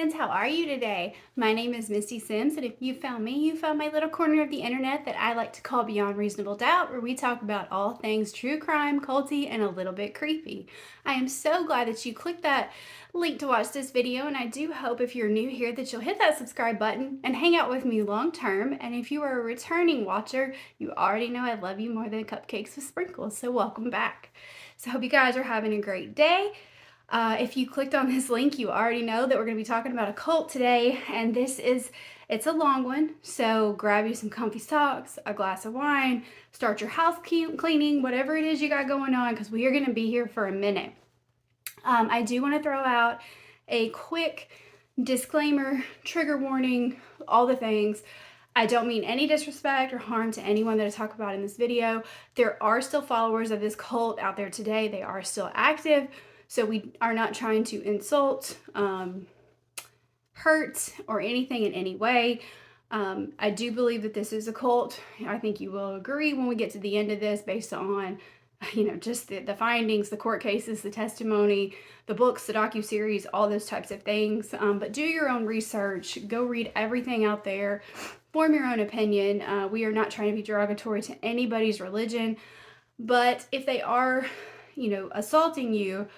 friends, how are you today? My name is Misty Sims, and if you found me, you found my little corner of the internet that I like to call Beyond Reasonable Doubt, where we talk about all things true crime, culty, and a little bit creepy. I am so glad that you clicked that link to watch this video, and I do hope if you're new here that you'll hit that subscribe button and hang out with me long term. And if you are a returning watcher, you already know I love you more than cupcakes with sprinkles, so welcome back. So I hope you guys are having a great day. If you clicked on this link, you already know that we're going to be talking about a cult today, and it's a long one, so grab you some comfy socks, a glass of wine, start your house cleaning, whatever it is you got going on, because we are going to be here for a minute. I do want to throw out a quick disclaimer, trigger warning, all the things. I don't mean any disrespect or harm to anyone that I talk about in this video. There are still followers of this cult out there today. They are still active. So we are not trying to insult, hurt, or anything in any way. I do believe that this is a cult. I think you will agree when we get to the end of this based on, just the findings, the court cases, the testimony, the books, the docuseries, all those types of things. But do your own research. Go read everything out there. Form your own opinion. We are not trying to be derogatory to anybody's religion. But if they are, assaulting you,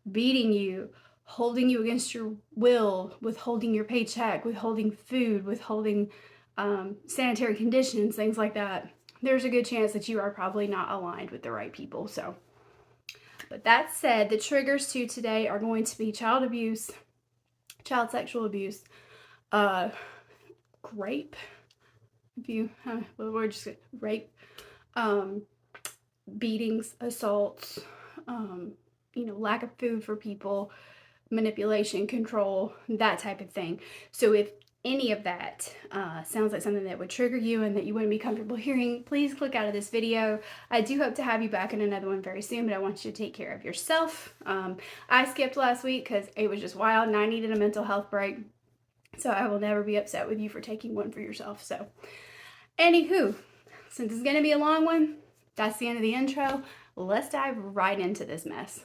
beating you, holding you against your will, withholding your paycheck, withholding food, withholding sanitary conditions, things like that, there's a good chance that you are probably not aligned with the right people. So, but that said, the triggers to today are going to be child abuse, child sexual abuse, rape, rape, beatings, assaults, lack of food for people, manipulation, control, that type of thing. So if any of that sounds like something that would trigger you and that you wouldn't be comfortable hearing, please click out of this video. I do hope to have you back in another one very soon, but I want you to take care of yourself. I skipped last week because it was just wild and I needed a mental health break. So I will never be upset with you for taking one for yourself. So anywho, since it's going to be a long one, that's the end of the intro. Let's dive right into this mess.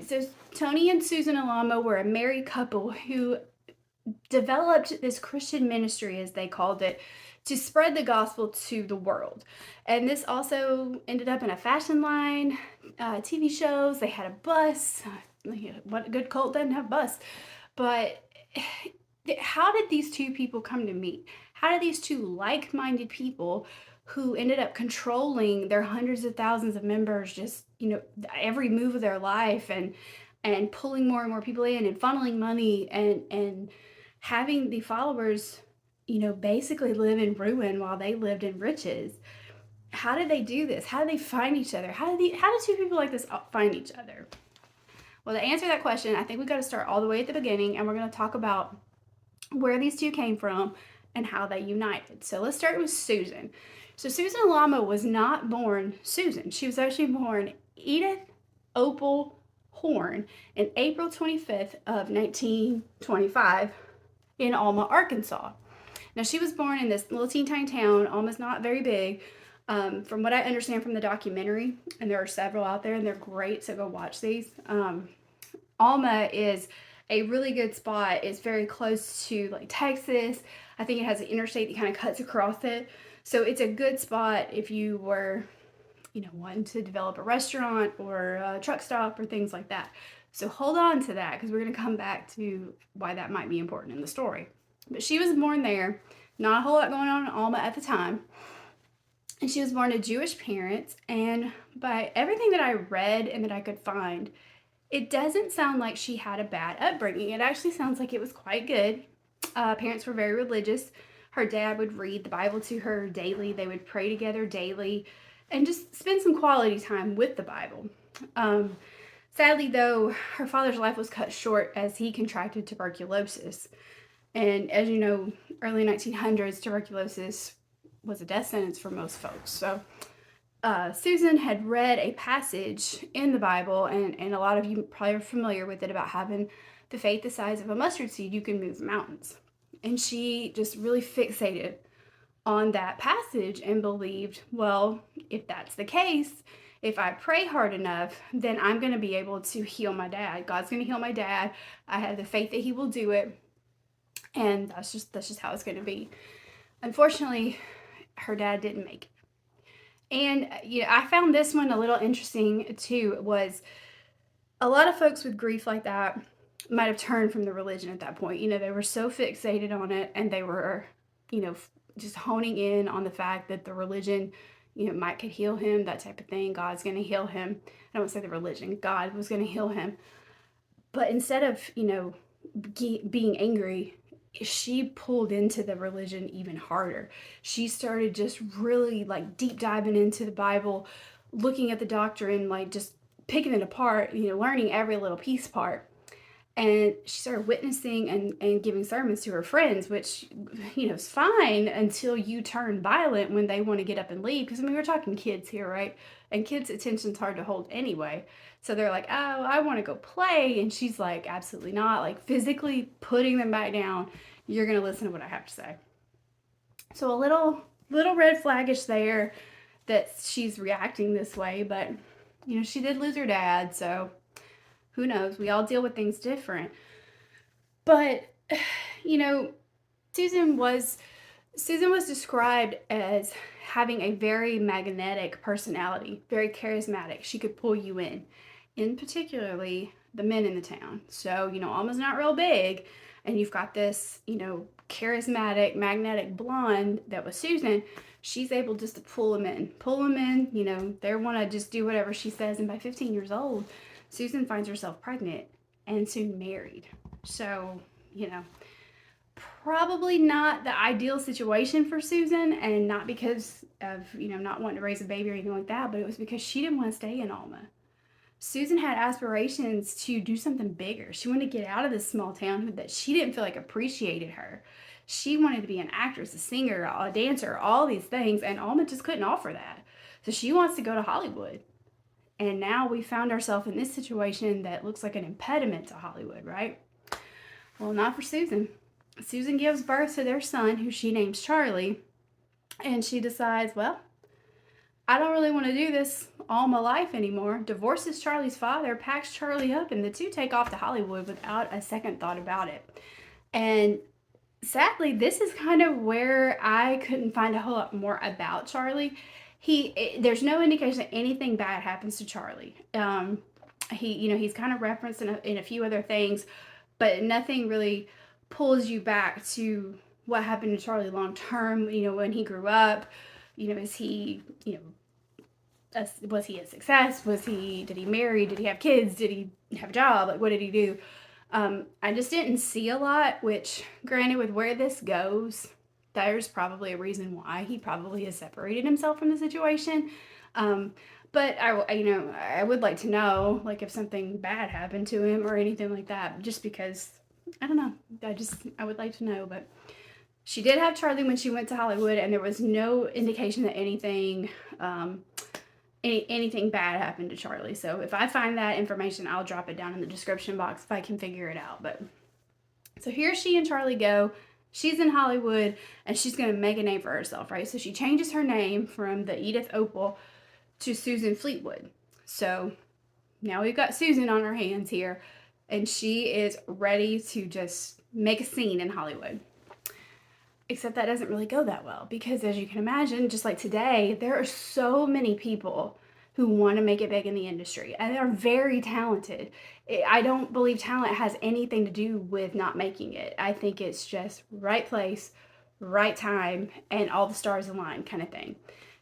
So Tony and Susan Alamo were a married couple who developed this Christian ministry, as they called it, to spread the gospel to the world. And this also ended up in a fashion line, TV shows. They had a bus. What good cult doesn't have a bus? But how did these two people come to meet? How did these two like-minded people who ended up controlling their hundreds of thousands of members, just, every move of their life, and pulling more and more people in and funneling money and having the followers, basically live in ruin while they lived in riches? How did they do this? How did they find each other? How did two people like this find each other? Well, to answer that question, I think we've got to start all the way at the beginning, and we're going to talk about where these two came from and how they united. So let's start with Susan. So Susan Alamo was not born Susan. She was actually born Edith Opal Horn in April 25th of 1925 in Alma, Arkansas. Now, she was born in this little teeny tiny town. Alma's not very big. From what I understand from the documentary, and there are several out there and they're great, so go watch these. Alma is a really good spot. It's very close to like Texas. I think it has an interstate that kind of cuts across it. So it's a good spot if you were, wanting to develop a restaurant or a truck stop or things like that. So hold on to that because we're going to come back to why that might be important in the story. But she was born there. Not a whole lot going on in Alma at the time. And she was born to Jewish parents. And by everything that I read and that I could find, it doesn't sound like she had a bad upbringing. It actually sounds like it was quite good. Parents were very religious. Her dad would read the Bible to her daily. They would pray together daily and just spend some quality time with the Bible. Sadly, though, her father's life was cut short as he contracted tuberculosis. And as you know, early 1900s, tuberculosis was a death sentence for most folks. So Susan had read a passage in the Bible, and a lot of you probably are familiar with it, about having the faith the size of a mustard seed, you can move mountains. And she just really fixated on that passage and believed, well, if that's the case, if I pray hard enough, then I'm going to be able to heal my dad. God's going to heal my dad. I have the faith that he will do it. And that's just how it's going to be. Unfortunately, her dad didn't make it. And I found this one a little interesting too. Was a lot of folks with grief like that might have turned from the religion at that point. They were so fixated on it, and they were, just honing in on the fact that the religion, might could heal him, that type of thing. God's going to heal him. I don't say the religion. God was going to heal him. But instead of, being angry, she pulled into the religion even harder. She started just really like deep diving into the Bible, looking at the doctrine, like just picking it apart, learning every little piece part. And she started witnessing and giving sermons to her friends, which, is fine until you turn violent when they want to get up and leave. Because, we're talking kids here, right? And kids' attention's hard to hold anyway. So they're like, oh, I want to go play. And she's like, absolutely not. Like, physically putting them back down. You're going to listen to what I have to say. So a little red flaggish there that she's reacting this way. But, she did lose her dad, so who knows? We all deal with things different. But, Susan was described as having a very magnetic personality, very charismatic. She could pull you in particularly the men in the town. So, Alma's not real big, and you've got this, charismatic, magnetic blonde that was Susan. She's able just to pull them in, they want to just do whatever she says. And by 15 years old, Susan finds herself pregnant and soon married. So, probably not the ideal situation for Susan, and not because of, not wanting to raise a baby or anything like that, but it was because she didn't want to stay in Alma. Susan had aspirations to do something bigger. She wanted to get out of this small town that she didn't feel like appreciated her. She wanted to be an actress, a singer, a dancer, all these things, and Alma just couldn't offer that. So she wants to go to Hollywood. And now we found ourselves in this situation that looks like an impediment to Hollywood, right? Well, not for Susan. Susan gives birth to their son, who she names Charlie, and she decides, well, I don't really want to do this all my life anymore. Divorces Charlie's father, packs Charlie up, and the two take off to Hollywood without a second thought about it. And sadly, this is kind of where I couldn't find a whole lot more about Charlie. There's no indication that anything bad happens to Charlie. He's kind of referenced in a few other things, but nothing really pulls you back to what happened to Charlie long term. When he grew up, is he, was he a success? Did he marry? Did he have kids? Did he have a job? Like, what did he do? I just didn't see a lot, which, granted, with where this goes, there's probably a reason why he probably has separated himself from the situation. But I would like to know, like, if something bad happened to him or anything like that, just because, I don't know. I would like to know. But she did have Charlie when she went to Hollywood, and there was no indication that anything bad happened to Charlie. So if I find that information, I'll drop it down in the description box if I can figure it out. But so here she and Charlie go. She's in Hollywood, and she's going to make a name for herself, right? So she changes her name from the Edith Opal to Susan Fleetwood. So now we've got Susan on her hands here, and she is ready to just make a scene in Hollywood. Except that doesn't really go that well, because as you can imagine, just like today, there are so many people who want to make it big in the industry, and they're very talented. I don't believe talent has anything to do with not making it. I think it's just right place, right time, and all the stars align kind of thing.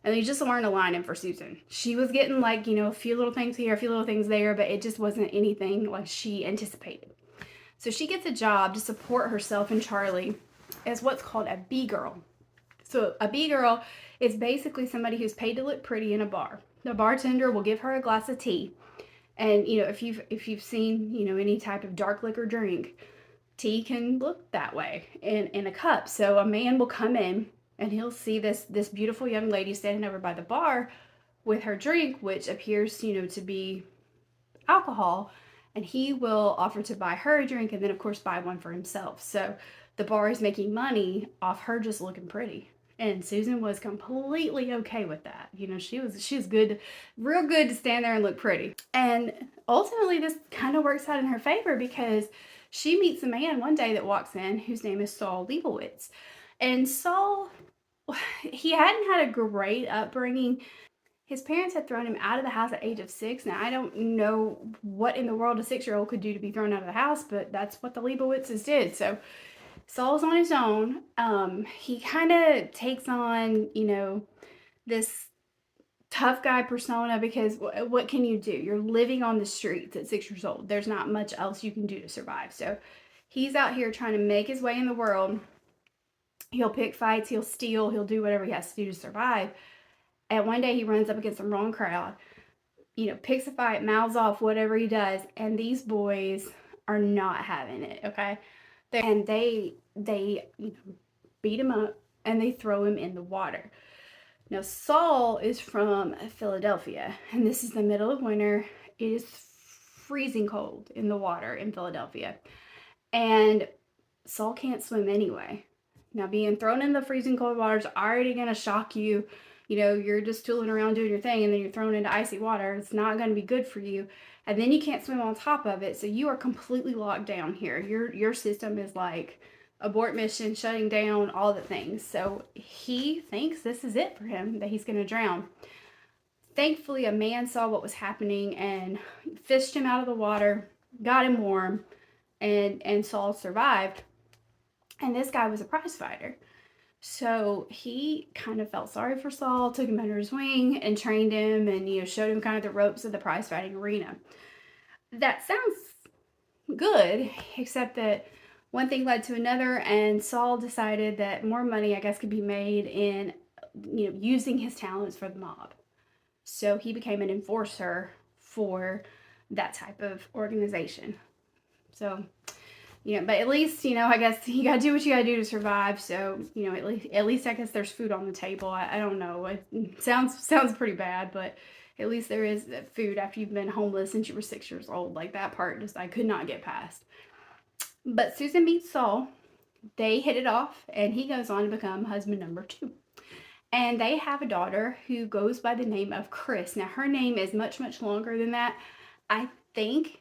And they just weren't aligning for Susan. She was getting like, a few little things here, a few little things there, but it just wasn't anything like she anticipated. So she gets a job to support herself and Charlie as what's called a B-girl. So a B-girl is basically somebody who's paid to look pretty in a bar. The bartender will give her a glass of tea. And, if you've seen, any type of dark liquor drink, tea can look that way in a cup. So a man will come in and he'll see this beautiful young lady standing over by the bar with her drink, which appears, to be alcohol, and he will offer to buy her a drink and then of course buy one for himself. So the bar is making money off her just looking pretty. And Susan was completely okay with that. She was good, real good to stand there and look pretty. And ultimately this kind of works out in her favor because she meets a man one day that walks in whose name is Saul Leibowitz. And Saul, he hadn't had a great upbringing. His parents had thrown him out of the house at age of 6. Now, I don't know what in the world a 6-year-old could do to be thrown out of the house, but that's what the Leibowitzes did. So Saul's on his own. He kind of takes on, this tough guy persona because what can you do? You're living on the streets at 6 years old. There's not much else you can do to survive. So he's out here trying to make his way in the world. He'll pick fights, he'll steal, he'll do whatever he has to do to survive. And one day he runs up against the wrong crowd, picks a fight, mouths off, whatever he does. And these boys are not having it, okay? And they beat him up and they throw him in the water. Now, Saul is from Philadelphia, and this is the middle of winter. It is freezing cold in the water in Philadelphia. And Saul can't swim anyway. Now, being thrown in the freezing cold water is already going to shock you. You're just tooling around doing your thing and then you're thrown into icy water. It's not going to be good for you. And then you can't swim on top of it. So you are completely locked down here. Your system is like abort mission, shutting down, all the things. So he thinks this is it for him, that he's going to drown. Thankfully, a man saw what was happening and fished him out of the water, got him warm, and Saul survived. And this guy was a prize fighter. So he kind of felt sorry for Saul, took him under his wing and trained him and, showed him kind of the ropes of the prize fighting arena. That sounds good, except that one thing led to another, and Saul decided that more money, I guess, could be made in, using his talents for the mob. So he became an enforcer for that type of organization. So, but at least, I guess you gotta do what you gotta do to survive. So, at least I guess there's food on the table. I don't know. It sounds pretty bad, but at least there is food after you've been homeless since you were 6 years old. Like that part, I could not get past. But Susan meets Saul. They hit it off, and he goes on to become husband number 2. And they have a daughter who goes by the name of Chris. Now, her name is much, much longer than that. I think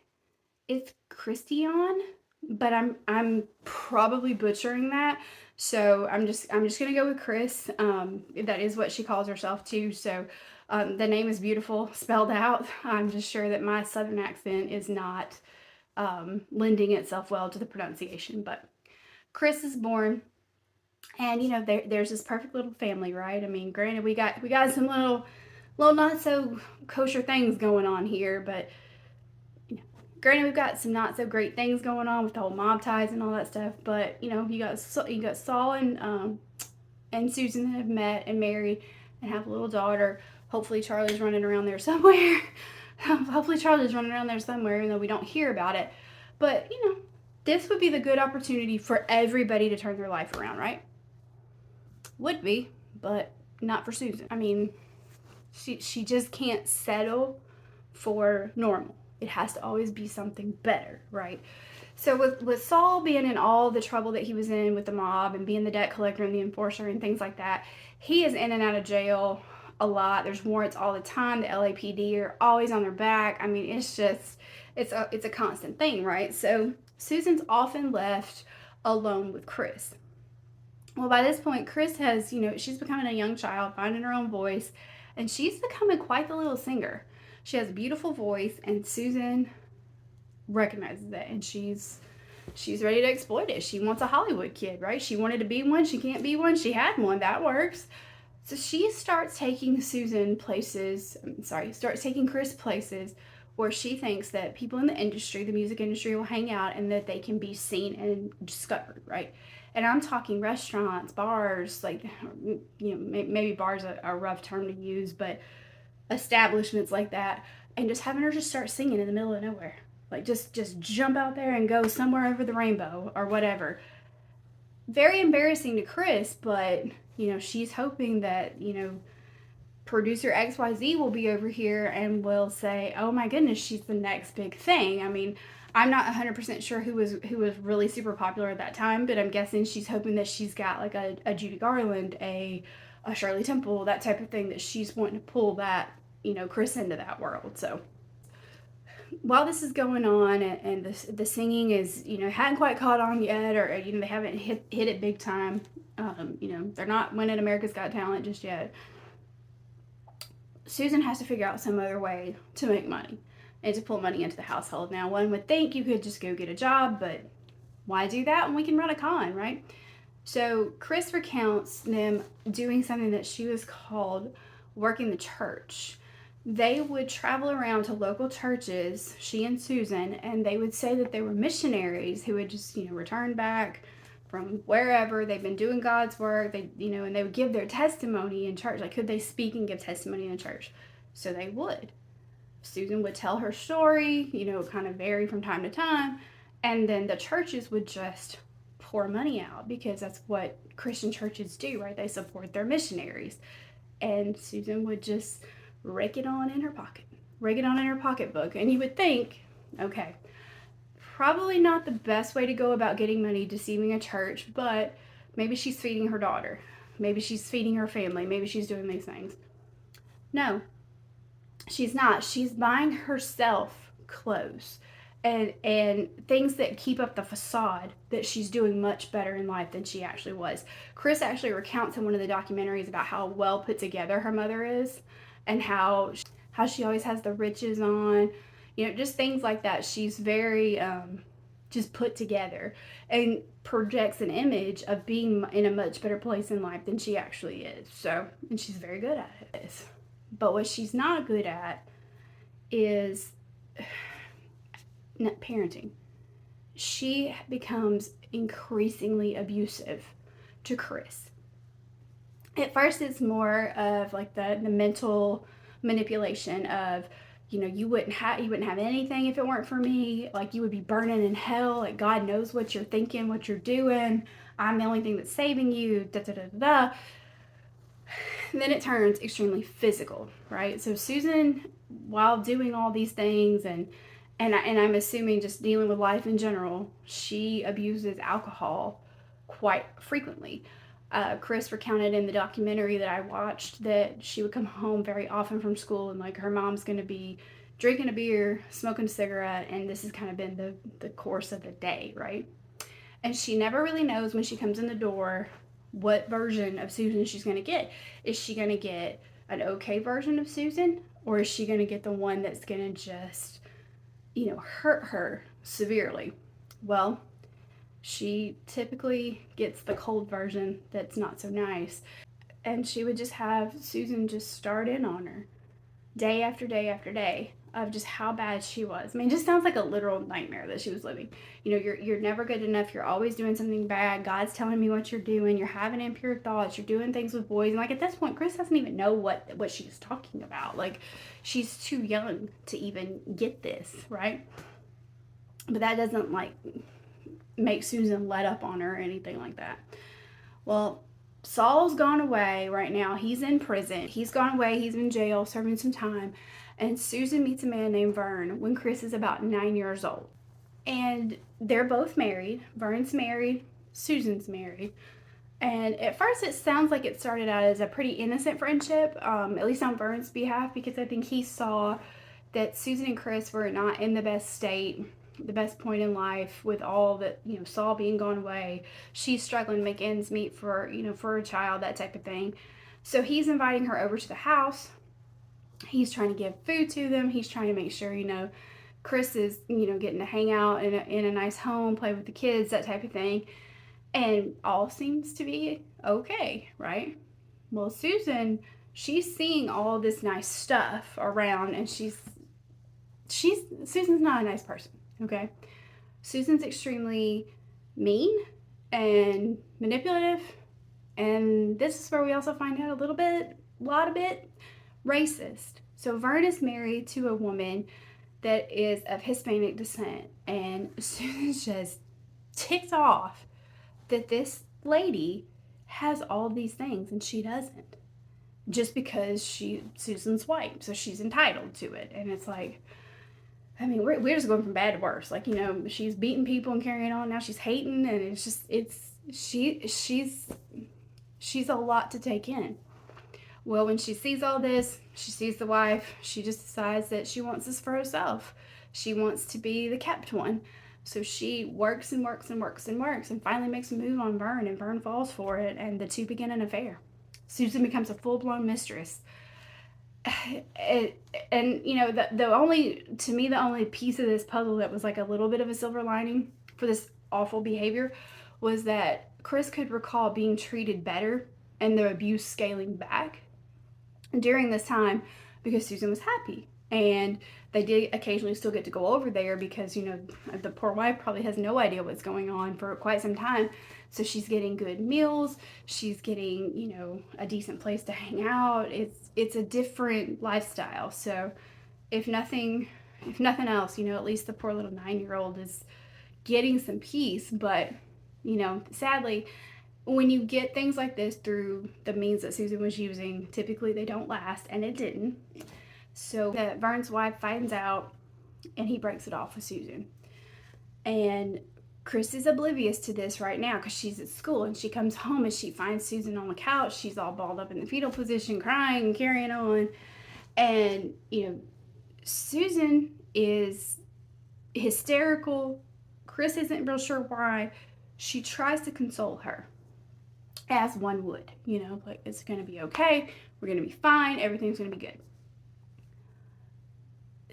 it's Christian, but I'm probably butchering that. So I'm just gonna go with Chris. That is what she calls herself too. So the name is beautiful spelled out. I'm just sure that my southern accent is not lending itself well to the pronunciation. But Chris is born, and there's this perfect little family, right? I mean, granted, we got some little not so kosher things going on here, but granted, we've got some not so great things going on with the whole mob ties and all that stuff. But you got Saul and Susan that have met and married and have a little daughter. Hopefully, Charlie's running around there somewhere. Even though we don't hear about it. But this would be the good opportunity for everybody to turn their life around, right? Would be, but not for Susan. I mean, she just can't settle for normal. It has to always be something better, right? So with Saul being in all the trouble that he was in with the mob and being the debt collector and the enforcer and things like that, he is in and out of jail a lot. There's warrants all the time. The LAPD are always on their back. I mean, it's a constant thing, right? So Susan's often left alone with Chris. Well, by this point, Chris has, she's becoming a young child, finding her own voice, and she's becoming quite the little singer. She has a beautiful voice, and Susan recognizes that, and she's ready to exploit it. She wants a Hollywood kid, right? She wanted to be one. She can't be one. She had one. That works. So she starts taking starts taking Chris places where she thinks that people in the industry, the music industry, will hang out and that they can be seen and discovered, right? And I'm talking restaurants, bars, maybe bars are a rough term to use, but establishments like that, and just having her just start singing in the middle of nowhere. Like just jump out there and go somewhere over the rainbow or whatever. Very embarrassing to Chris, but she's hoping that, producer XYZ will be over here and will say, "Oh my goodness, she's the next big thing." I mean, I'm not 100% sure who was really super popular at that time, but I'm guessing she's hoping that she's got like a Judy Garland, a Shirley Temple, that type of thing, that she's wanting to pull that, Chris into that world. So while this is going on, and the singing is, hadn't quite caught on yet, or they haven't hit it big time. They're not winning America's Got Talent just yet. Susan has to figure out some other way to make money and to pull money into the household. Now, one would think you could just go get a job, but why do that when we can run a con, right? So Chris recounts them doing something that she was called working the church. They would travel around to local churches, she and Susan, and they would say that they were missionaries who would just, return back from wherever they've been doing God's work. They, and they would give their testimony in church. Like, could they speak and give testimony in church? So they would. Susan would tell her story, kind of vary from time to time, and then the churches would just pour money out, because that's what Christian churches do, right? They support their missionaries. And Susan would just rake it on in her pocketbook. And you would think, okay, probably not the best way to go about getting money, deceiving a church, but maybe she's feeding her daughter. Maybe she's feeding her family. Maybe she's doing these things. No, she's not. She's buying herself clothes and things that keep up the facade that she's doing much better in life than she actually was. Chris actually recounts in one of the documentaries about how well put together her mother is, and how she always has the riches on, just things like that. She's very just put together, and projects an image of being in a much better place in life than she actually is. So, and she's very good at it. But what she's not good at is parenting. She becomes increasingly abusive to Chris. At first, it's more of like the mental manipulation of, you wouldn't have anything if it weren't for me. Like, you would be burning in hell. Like, God knows what you're thinking, what you're doing. I'm the only thing that's saving you. Da da da da. And then it turns extremely physical, right? So Susan, while doing all these things, and I'm assuming just dealing with life in general, she abuses alcohol quite frequently. Chris recounted in the documentary that I watched that she would come home very often from school, and like her mom's going to be drinking a beer, smoking a cigarette, and this has kind of been the course of the day, right? And she never really knows when she comes in the door what version of Susan she's going to get. Is she going to get an okay version of Susan, or is she going to get the one that's going to just, hurt her severely? Well, she typically gets the cold version that's not so nice. And she would just have Susan just start in on her day after day after day of just how bad she was. I mean, it just sounds like a literal nightmare that she was living. You're never good enough. You're always doing something bad. God's telling me what you're doing. You're having impure thoughts. You're doing things with boys. And like, at this point, Chris doesn't even know what she's talking about. Like, she's too young to even get this, right? But that doesn't like make Susan let up on her or anything like that. Well, Saul's gone away right now. He's in prison. He's gone away. He's in jail serving some time. And Susan meets a man named Vern when Chris is about 9 years old. And they're both married. Vern's married. Susan's married. And at first it sounds like it started out as a pretty innocent friendship, at least on Vern's behalf, because I think he saw that Susan and Chris were not in the best state, the best point in life, with all that, Saul being gone away. She's struggling to make ends meet for, for a child, that type of thing. So he's inviting her over to the house. He's trying to give food to them. He's trying to make sure, Chris is, getting to hang out in a nice home, play with the kids, that type of thing. And all seems to be okay, right? Well, Susan, she's seeing all this nice stuff around, and Susan's not a nice person, okay? Susan's extremely mean and manipulative, and this is where we also find out a lot of bit racist. So Vern is married to a woman that is of Hispanic descent. And Susan's just ticked off that this lady has all these things and she doesn't. Just because Susan's white, so she's entitled to it. And it's like, I mean, we're just going from bad to worse. Like, she's beating people and carrying on. Now she's hating, and it's just she's a lot to take in. Well, when she sees all this, she sees the wife, she just decides that she wants this for herself. She wants to be the kept one. So she works and works and works and works and finally makes a move on Vern, and Vern falls for it, and the two begin an affair. Susan becomes a full-blown mistress. And the only piece of this puzzle that was like a little bit of a silver lining for this awful behavior was that Chris could recall being treated better and the abuse scaling back during this time because Susan was happy. And they did occasionally still get to go over there because, the poor wife probably has no idea what's going on for quite some time. So she's getting good meals. She's getting, a decent place to hang out. It's a different lifestyle. So if nothing else, at least the poor little 9-year-old is getting some peace. But, sadly, when you get things like this through the means that Susan was using, typically they don't last, and it didn't. So Vern's wife finds out, and he breaks it off with Susan. And Chris is oblivious to this right now because she's at school, and she comes home and she finds Susan on the couch. She's all balled up in the fetal position, crying and carrying on. And, Susan is hysterical. Chris isn't real sure why. She tries to console her, as one would, like, it's going to be okay. We're going to be fine. Everything's going to be good.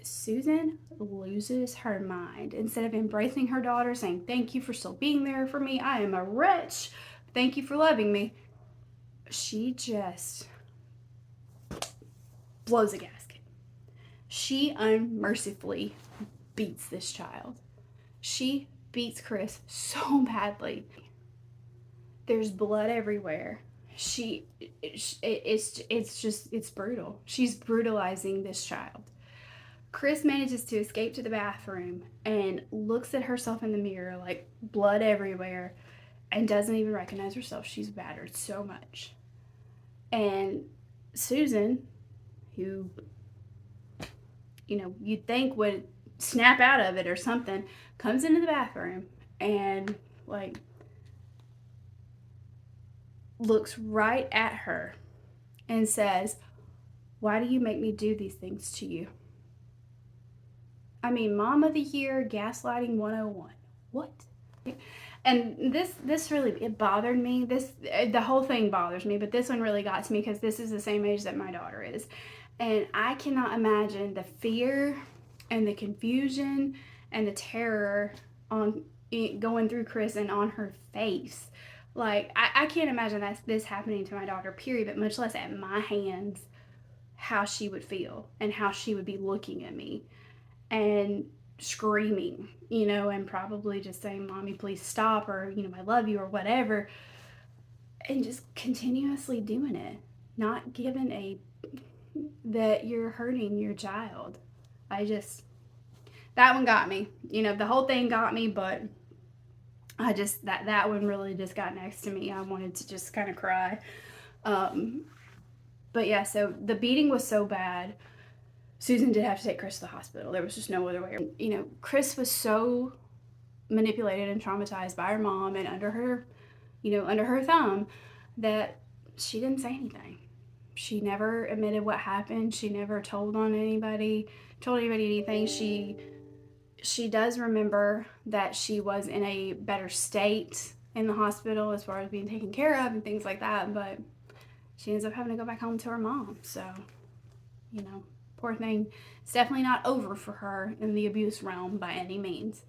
Susan loses her mind. Instead of embracing her daughter, saying, "Thank you for still being there for me. I am a wretch. Thank you for loving me," she just blows a gasket. She unmercifully beats this child. She beats Chris so badly. There's blood everywhere. It's brutal. She's brutalizing this child. Chris manages to escape to the bathroom and looks at herself in the mirror, like blood everywhere, and doesn't even recognize herself. She's battered so much. And Susan, who, you'd think would snap out of it or something, comes into the bathroom and, like, looks right at her and says, "Why do you make me do these things to you?" I mean, Mom of the Year, gaslighting 101. What? And this really, it bothered me. The whole thing bothers me, but this one really got to me because this is the same age that my daughter is. And I cannot imagine the fear and the confusion and the terror going through Chris and on her face. Like, I can't imagine this happening to my daughter, period, but much less at my hands, how she would feel and how she would be looking at me and screaming, and probably just saying, "Mommy, please stop," or, "I love you," or whatever, and just continuously doing it, not giving that you're hurting your child. That one got me. The whole thing got me, but that one really just got next to me. I wanted to just kind of cry. But yeah, so the beating was so bad. Susan did have to take Chris to the hospital. There was just no other way. Chris was so manipulated and traumatized by her mom and under her thumb that she didn't say anything. She never admitted what happened. She never told anybody anything. She does remember that she was in a better state in the hospital as far as being taken care of and things like that, but she ends up having to go back home to her mom. So, poor thing. It's definitely not over for her in the abuse realm by any means.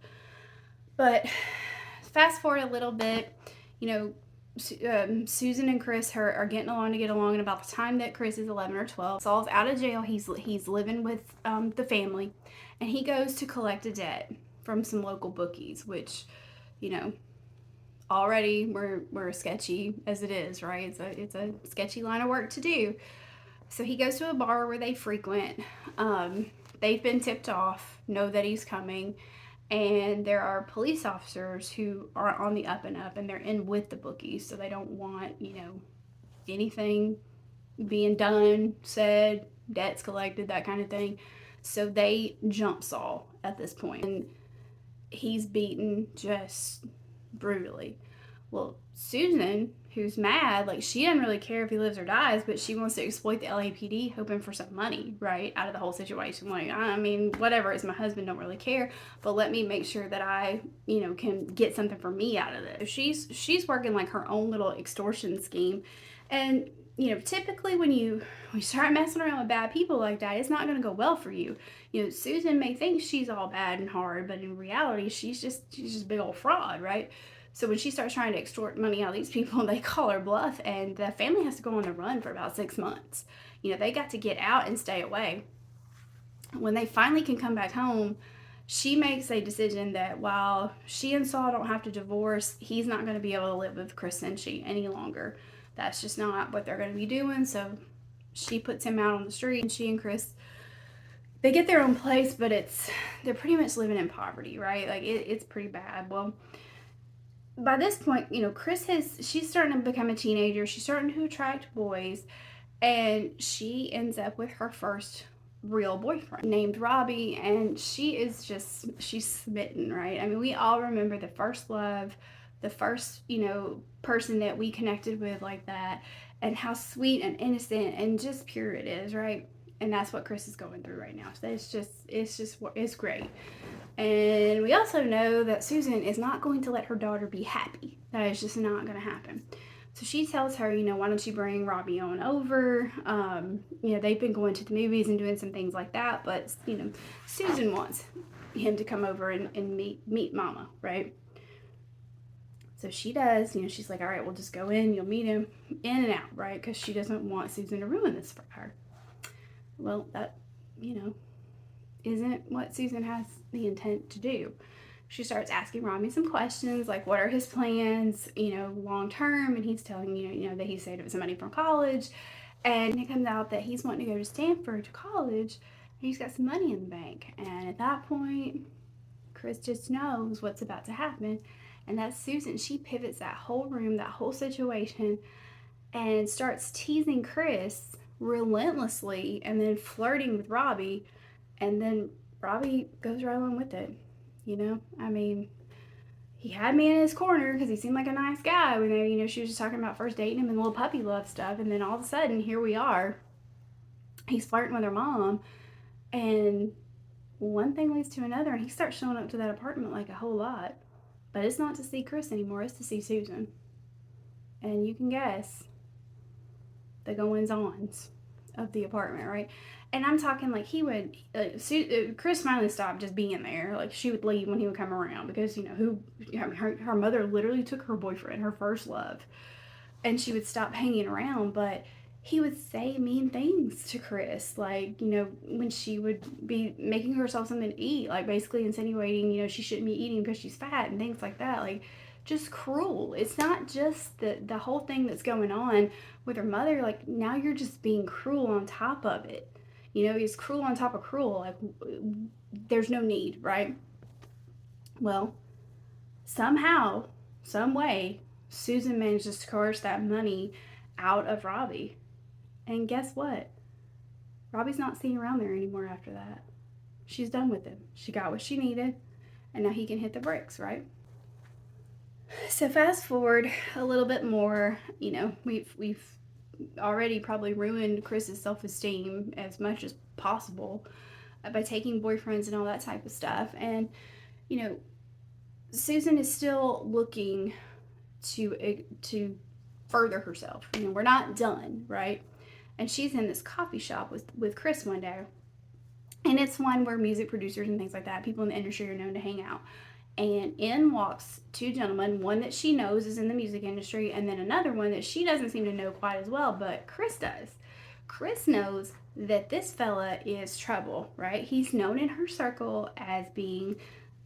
But fast forward a little bit, Susan and Chris are getting along to get along, and about the time that Chris is 11 or 12, Saul's out of jail. He's living with the family, and he goes to collect a debt from some local bookies, which, already we're sketchy as it is, right? It's a sketchy line of work to do. So he goes to a bar where they frequent. they've been tipped off, know that he's coming, and there are police officers who are on the up and up, and they're in with the bookies, so they don't want, anything being done, said, debts collected, that kind of thing. So they jump Saul at this point, and he's beaten just brutally. Well, Susan, who's mad, like, she doesn't really care if he lives or dies, but she wants to exploit the LAPD, hoping for some money, right, out of the whole situation. Like, I mean, whatever, it's my husband, don't really care, but let me make sure that I, can get something for me out of this. She's working like her own little extortion scheme, and typically when you start messing around with bad people like that, it's not going to go well for you. Susan may think she's all bad and hard, but in reality, she's just a big old fraud, right? So when she starts trying to extort money out of these people, they call her bluff, and the family has to go on the run for about 6 months. They got to get out and stay away. When they finally can come back home, she makes a decision that while she and Saul don't have to divorce, he's not going to be able to live with Chris and she any longer. That's just not what they're going to be doing. So she puts him out on the street, and she and Chris, they get their own place, but they're pretty much living in poverty, right? Like, it's pretty bad. Well, by this point, she's starting to become a teenager. She's starting to attract boys, and she ends up with her first real boyfriend named Robbie, and she's smitten, right? I mean, we all remember the first love, the first, person that we connected with like that, and how sweet and innocent and just pure it is, right? And that's what Chris is going through right now. So it's great. And we also know that Susan is not going to let her daughter be happy. That is just not going to happen. So she tells her, why don't you bring Robbie on over? They've been going to the movies and doing some things like that, but, Susan wants him to come over and meet Mama, right? So she does, she's like, all right, we'll just go in, you'll meet him in and out, right? Because she doesn't want Susan to ruin this for her. Well, that, isn't what Susan has the intent to do. She starts asking Robbie some questions, like what are his plans, long term, and he's telling that he saved up some money from college, and it comes out that he's wanting to go to Stanford to college, and he's got some money in the bank. And at that point, Chris just knows what's about to happen, and that's Susan. She pivots that whole room, that whole situation, and starts teasing Chris relentlessly, and then flirting with Robbie, and then Robbie goes right along with it. I mean, he had me in his corner because he seemed like a nice guy when she was just talking about first dating him and little puppy love stuff, and then all of a sudden here we are, he's flirting with her mom, and one thing leads to another, and he starts showing up to that apartment like a whole lot. But it's not to see Chris anymore, it's to see Susan. And you can guess the goings-ons of the apartment, right? And I'm talking like he would, Chris finally stopped just being there. Like, she would leave when he would come around because, her mother literally took her boyfriend, her first love, and she would stop hanging around. But he would say mean things to Chris, like, when she would be making herself something to eat, like basically insinuating, she shouldn't be eating because she's fat and things like that. Like, just cruel. It's not just the whole thing that's going on with her mother. Like, now you're just being cruel on top of it. He's cruel on top of cruel. Like, there's no need, right? Well, somehow, some way, Susan manages to coerce that money out of Robbie. And guess what? Robbie's not seen around there anymore after that. She's done with him. She got what she needed, and now he can hit the bricks, right? So fast forward a little bit more, we've already probably ruined Chris's self-esteem as much as possible by taking boyfriends and all that type of stuff. And, Susan is still looking to further herself. We're not done, right? And she's in this coffee shop with Chris one day. And it's one where music producers and things like that, people in the industry, are known to hang out. And in walks two gentlemen, one that she knows is in the music industry, and then another one that she doesn't seem to know quite as well, but Chris does. Chris knows that this fella is trouble, right? He's known in her circle as being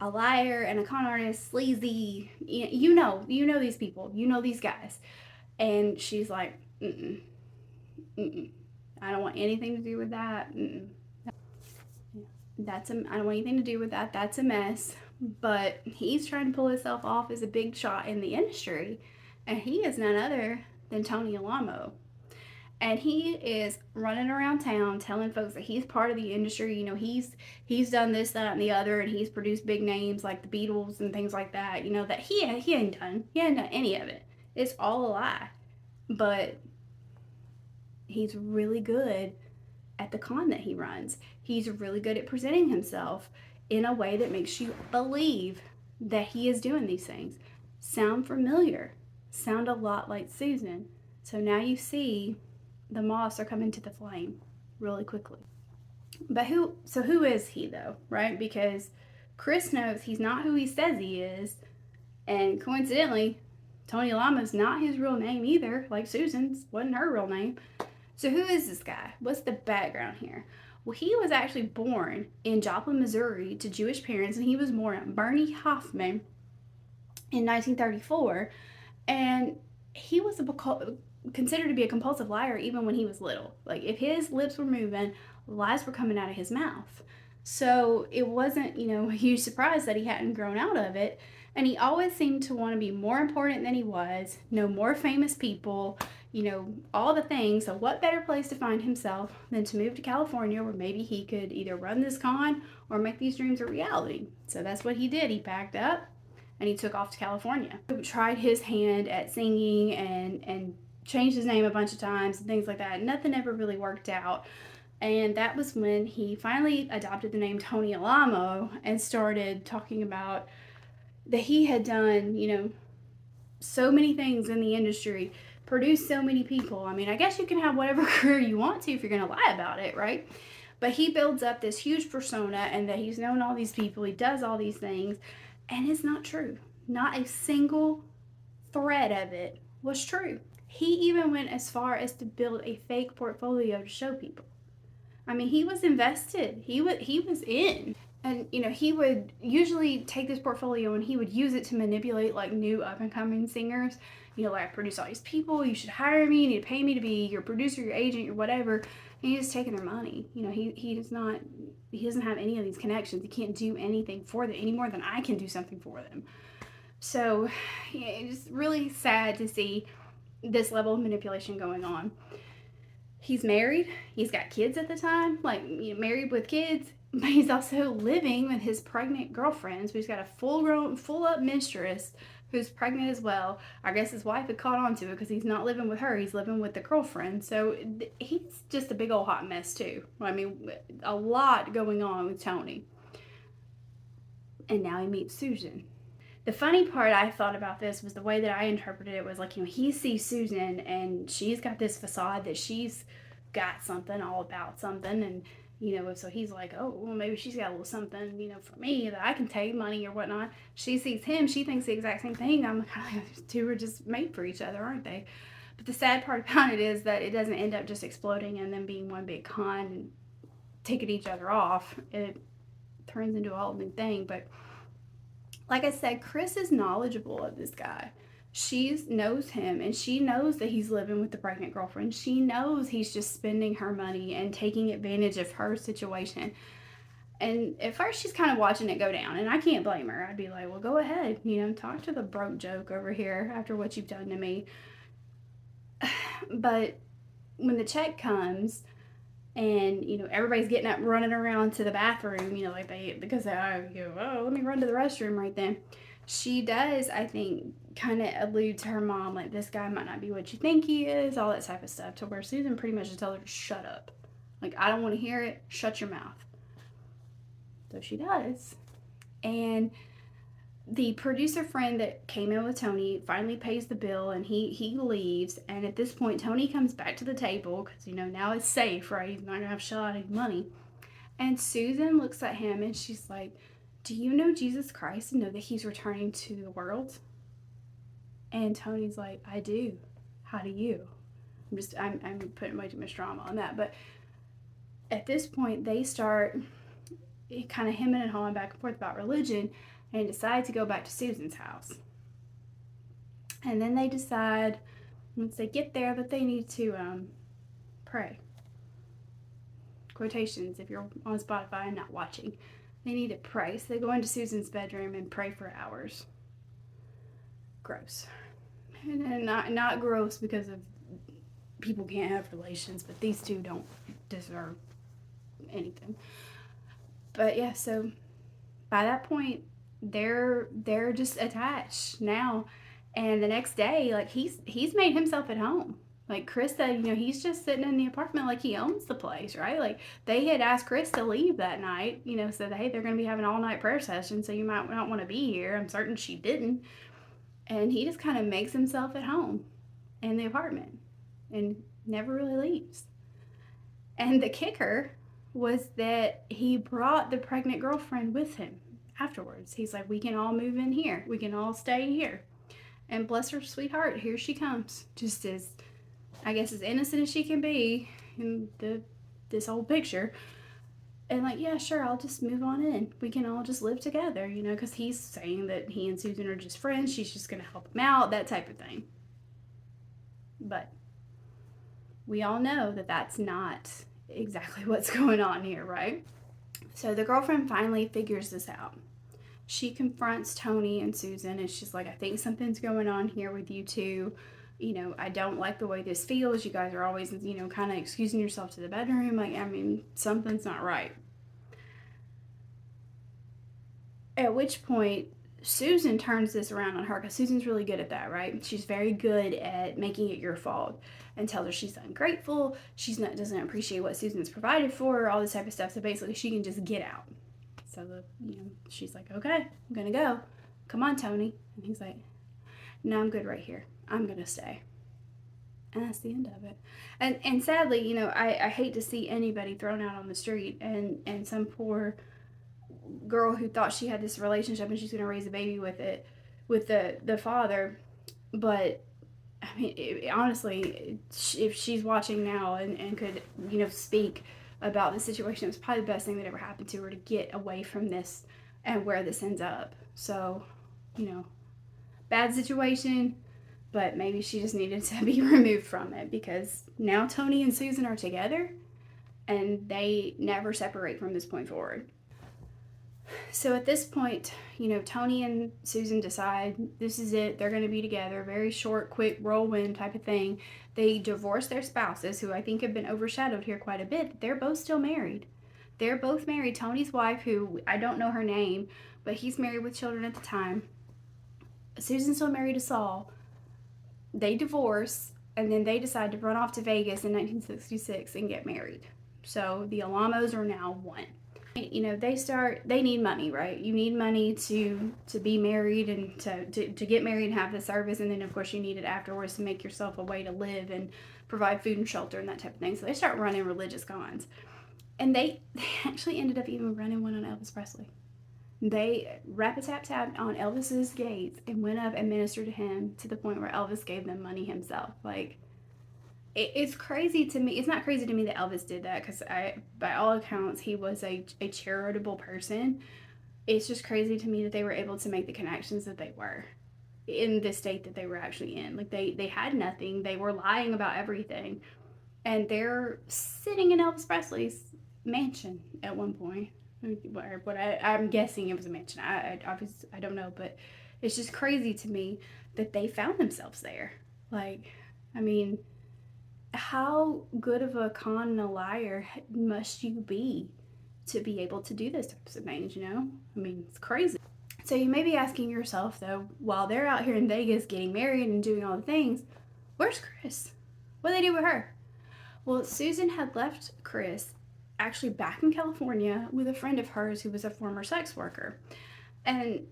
a liar and a con artist, sleazy. You know these people. You know these guys. And she's like, I don't want anything to do with that. I don't want anything to do with that. That's a mess. But he's trying to pull himself off as a big shot in the industry, and he is none other than Tony Alamo. And he is running around town telling folks that he's part of the industry. You know, he's done this, that, and the other, and he's produced big names like the Beatles and things like that. You know, that he ain't done. He ain't done any of it. It's all a lie. But he's really good at the con that he runs. He's really good at presenting himself in a way that makes you believe that he is doing these things. Sound familiar? Sound a lot like Susan. So now you see the moths are coming to the flame really quickly. But who is he though, right? Because Chris knows he's not who he says he is, and coincidentally, Tony Alama's not his real name either, like Susan's wasn't her real name. So who is this guy? What's the background here? Well, he was actually born in Joplin, Missouri to Jewish parents, and he was born at Bernie Hoffman in 1934. And he was considered to be a compulsive liar even when he was little. Like, if his lips were moving, lies were coming out of his mouth. So it wasn't, a huge surprise that he hadn't grown out of it. And he always seemed to want to be more important than he was, know more famous people, all the things. So what better place to find himself than to move to California, where maybe he could either run this con or make these dreams a reality. So that's what he did. He packed up and he took off to California. He tried his hand at singing and changed his name a bunch of times and things like that. Nothing ever really worked out. And that was when he finally adopted the name Tony Alamo and started talking about that he had done, so many things in the industry, produced so many people. I mean, I guess you can have whatever career you want to if you're going to lie about it, right? But he builds up this huge persona and that he's known all these people, he does all these things, and it's not true. Not a single thread of it was true. He even went as far as to build a fake portfolio to show people. I mean, he was invested. He was in. And, he would usually take this portfolio and he would use it to manipulate, like, new up-and-coming singers. Like, I produce all these people. You should hire me. You need to pay me to be your producer, your agent, your whatever. And he's just taking their money. He doesn't have any of these connections. He can't do anything for them any more than I can do something for them. So, it's really sad to see this level of manipulation going on. He's married. He's got kids at the time, like, married with kids. But he's also living with his pregnant girlfriend. So he's got a full-up mistress who's pregnant as well. I guess his wife had caught on to it because he's not living with her. He's living with the girlfriend. So he's just a big old hot mess too. I mean, a lot going on with Tony. And now he meets Susan. The funny part I thought about this was the way that I interpreted it was like, he sees Susan and she's got this facade that she's got something all about something, and so he's like, oh, well, maybe she's got a little something, for me that I can take money or whatnot. She sees him, she thinks the exact same thing. I'm kind of, these two are just made for each other, aren't they? But the sad part about it is that it doesn't end up just exploding and then being one big con and taking each other off. It turns into a whole new thing. But like I said, Chris is knowledgeable of this guy. She knows him, and she knows that he's living with the pregnant girlfriend. She knows he's just spending her money and taking advantage of her situation. And at first, she's kind of watching it go down, and I can't blame her. I'd be like, well, go ahead, talk to the broke joke over here after what you've done to me. But when the check comes, and everybody's getting up, running around to the bathroom, because let me run to the restroom right then. She does, I think, kind of allude to her mom, like, this guy might not be what you think he is, all that type of stuff, to where Susan pretty much just tells her to shut up. Like, I don't want to hear it. Shut your mouth. So she does. And the producer friend that came in with Tony finally pays the bill, and he leaves. And at this point, Tony comes back to the table because, now it's safe, right? He's not going to have to shell out any money. And Susan looks at him and she's like, do you know Jesus Christ and know that he's returning to the world? And Tony's like, I do. How do you? I'm putting way too much drama on that. But at this point, they start kind of hemming and hawing back and forth about religion, and decide to go back to Susan's house. And then they decide, once they get there, that they need to pray. Of quotations if you're on Spotify and not watching. They need to pray. So they go into Susan's bedroom and pray for hours. Gross. And not gross because of people can't have relations, but these two don't deserve anything. But yeah, so by that point, they're just attached now. And the next day, like he's made himself at home. Like Chris said, he's just sitting in the apartment like he owns the place, right? Like they had asked Chris to leave that night, said, hey, they're going to be having an all-night prayer session, so you might not want to be here. I'm certain she didn't. And he just kind of makes himself at home in the apartment and never really leaves. And the kicker was that he brought the pregnant girlfriend with him afterwards. He's like, we can all move in here. We can all stay here. And bless her sweetheart, here she comes. Just as, I guess, as innocent as she can be in this whole picture. And like, yeah, sure, I'll just move on in. We can all just live together, because he's saying that he and Susan are just friends. She's just going to help him out, that type of thing. But we all know that that's not exactly what's going on here, right? So the girlfriend finally figures this out. She confronts Tony and Susan, and she's like, I think something's going on here with you two. I don't like the way this feels. You guys are always, kind of excusing yourself to the bedroom. Like, something's not right. At which point, Susan turns this around on her, because Susan's really good at that, right? She's very good at making it your fault and tells her she's ungrateful. Doesn't appreciate what Susan's provided for her, all this type of stuff. So basically, she can just get out. So, she's like, okay, I'm going to go. Come on, Tony. And he's like, no, I'm good right here. I'm going to stay. And that's the end of it. And sadly, I hate to see anybody thrown out on the street and some poor girl who thought she had this relationship and she's going to raise a baby with the father. But, honestly, if she's watching now and could, speak about the situation, it was probably the best thing that ever happened to her to get away from this and where this ends up. So, bad situation, but maybe she just needed to be removed from it, because now Tony and Susan are together and they never separate from this point forward. So at this point, Tony and Susan decide this is it. They're going to be together. Very short, quick whirlwind type of thing. They divorce their spouses, who I think have been overshadowed here quite a bit. They're both still married. They're both married. Tony's wife, who I don't know her name, but he's married with children at the time. Susan's still married to Saul. They divorce, and then they decide to run off to Vegas in 1966 and get married. So the Alamos are now one. They need money, right? You need money to be married and to get married and have the service, and then of course you need it afterwards to make yourself a way to live and provide food and shelter and that type of thing. So they start running religious cons. And they actually ended up even running one on Elvis Presley. They rap-a-tap-tapped on Elvis's gates and went up and ministered to him to the point where Elvis gave them money himself. Like, it's crazy to me. It's not crazy to me that Elvis did that, because by all accounts, he was a charitable person. It's just crazy to me that they were able to make the connections that they were in the state that they were actually in. Like, they had nothing. They were lying about everything. And they're sitting in Elvis Presley's mansion at one point. I'm guessing it was a mansion. I don't know, but it's just crazy to me that they found themselves there. Like, how good of a con and a liar must you be to be able to do those types of things, it's crazy. So you may be asking yourself, though, while they're out here in Vegas getting married and doing all the things, where's Chris? What did they do with her? Well, Susan had left Chris actually back in California with a friend of hers who was a former sex worker. And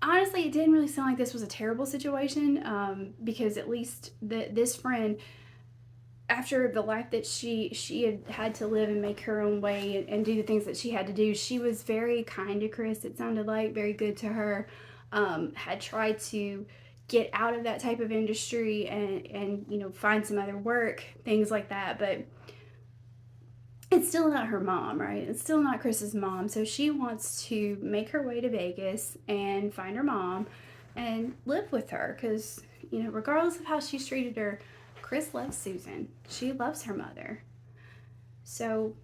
honestly, it didn't really sound like this was a terrible situation, because at least this friend, after the life that she had to live and make her own way and do the things that she had to do, she was very kind to Chris. It sounded like very good to her. Had tried to get out of that type of industry and find some other work, things like that. But it's still not her mom, right? It's still not Chris's mom. So she wants to make her way to Vegas and find her mom and live with her, because regardless of how she's treated her, Chris loves Susan. She loves her mother. So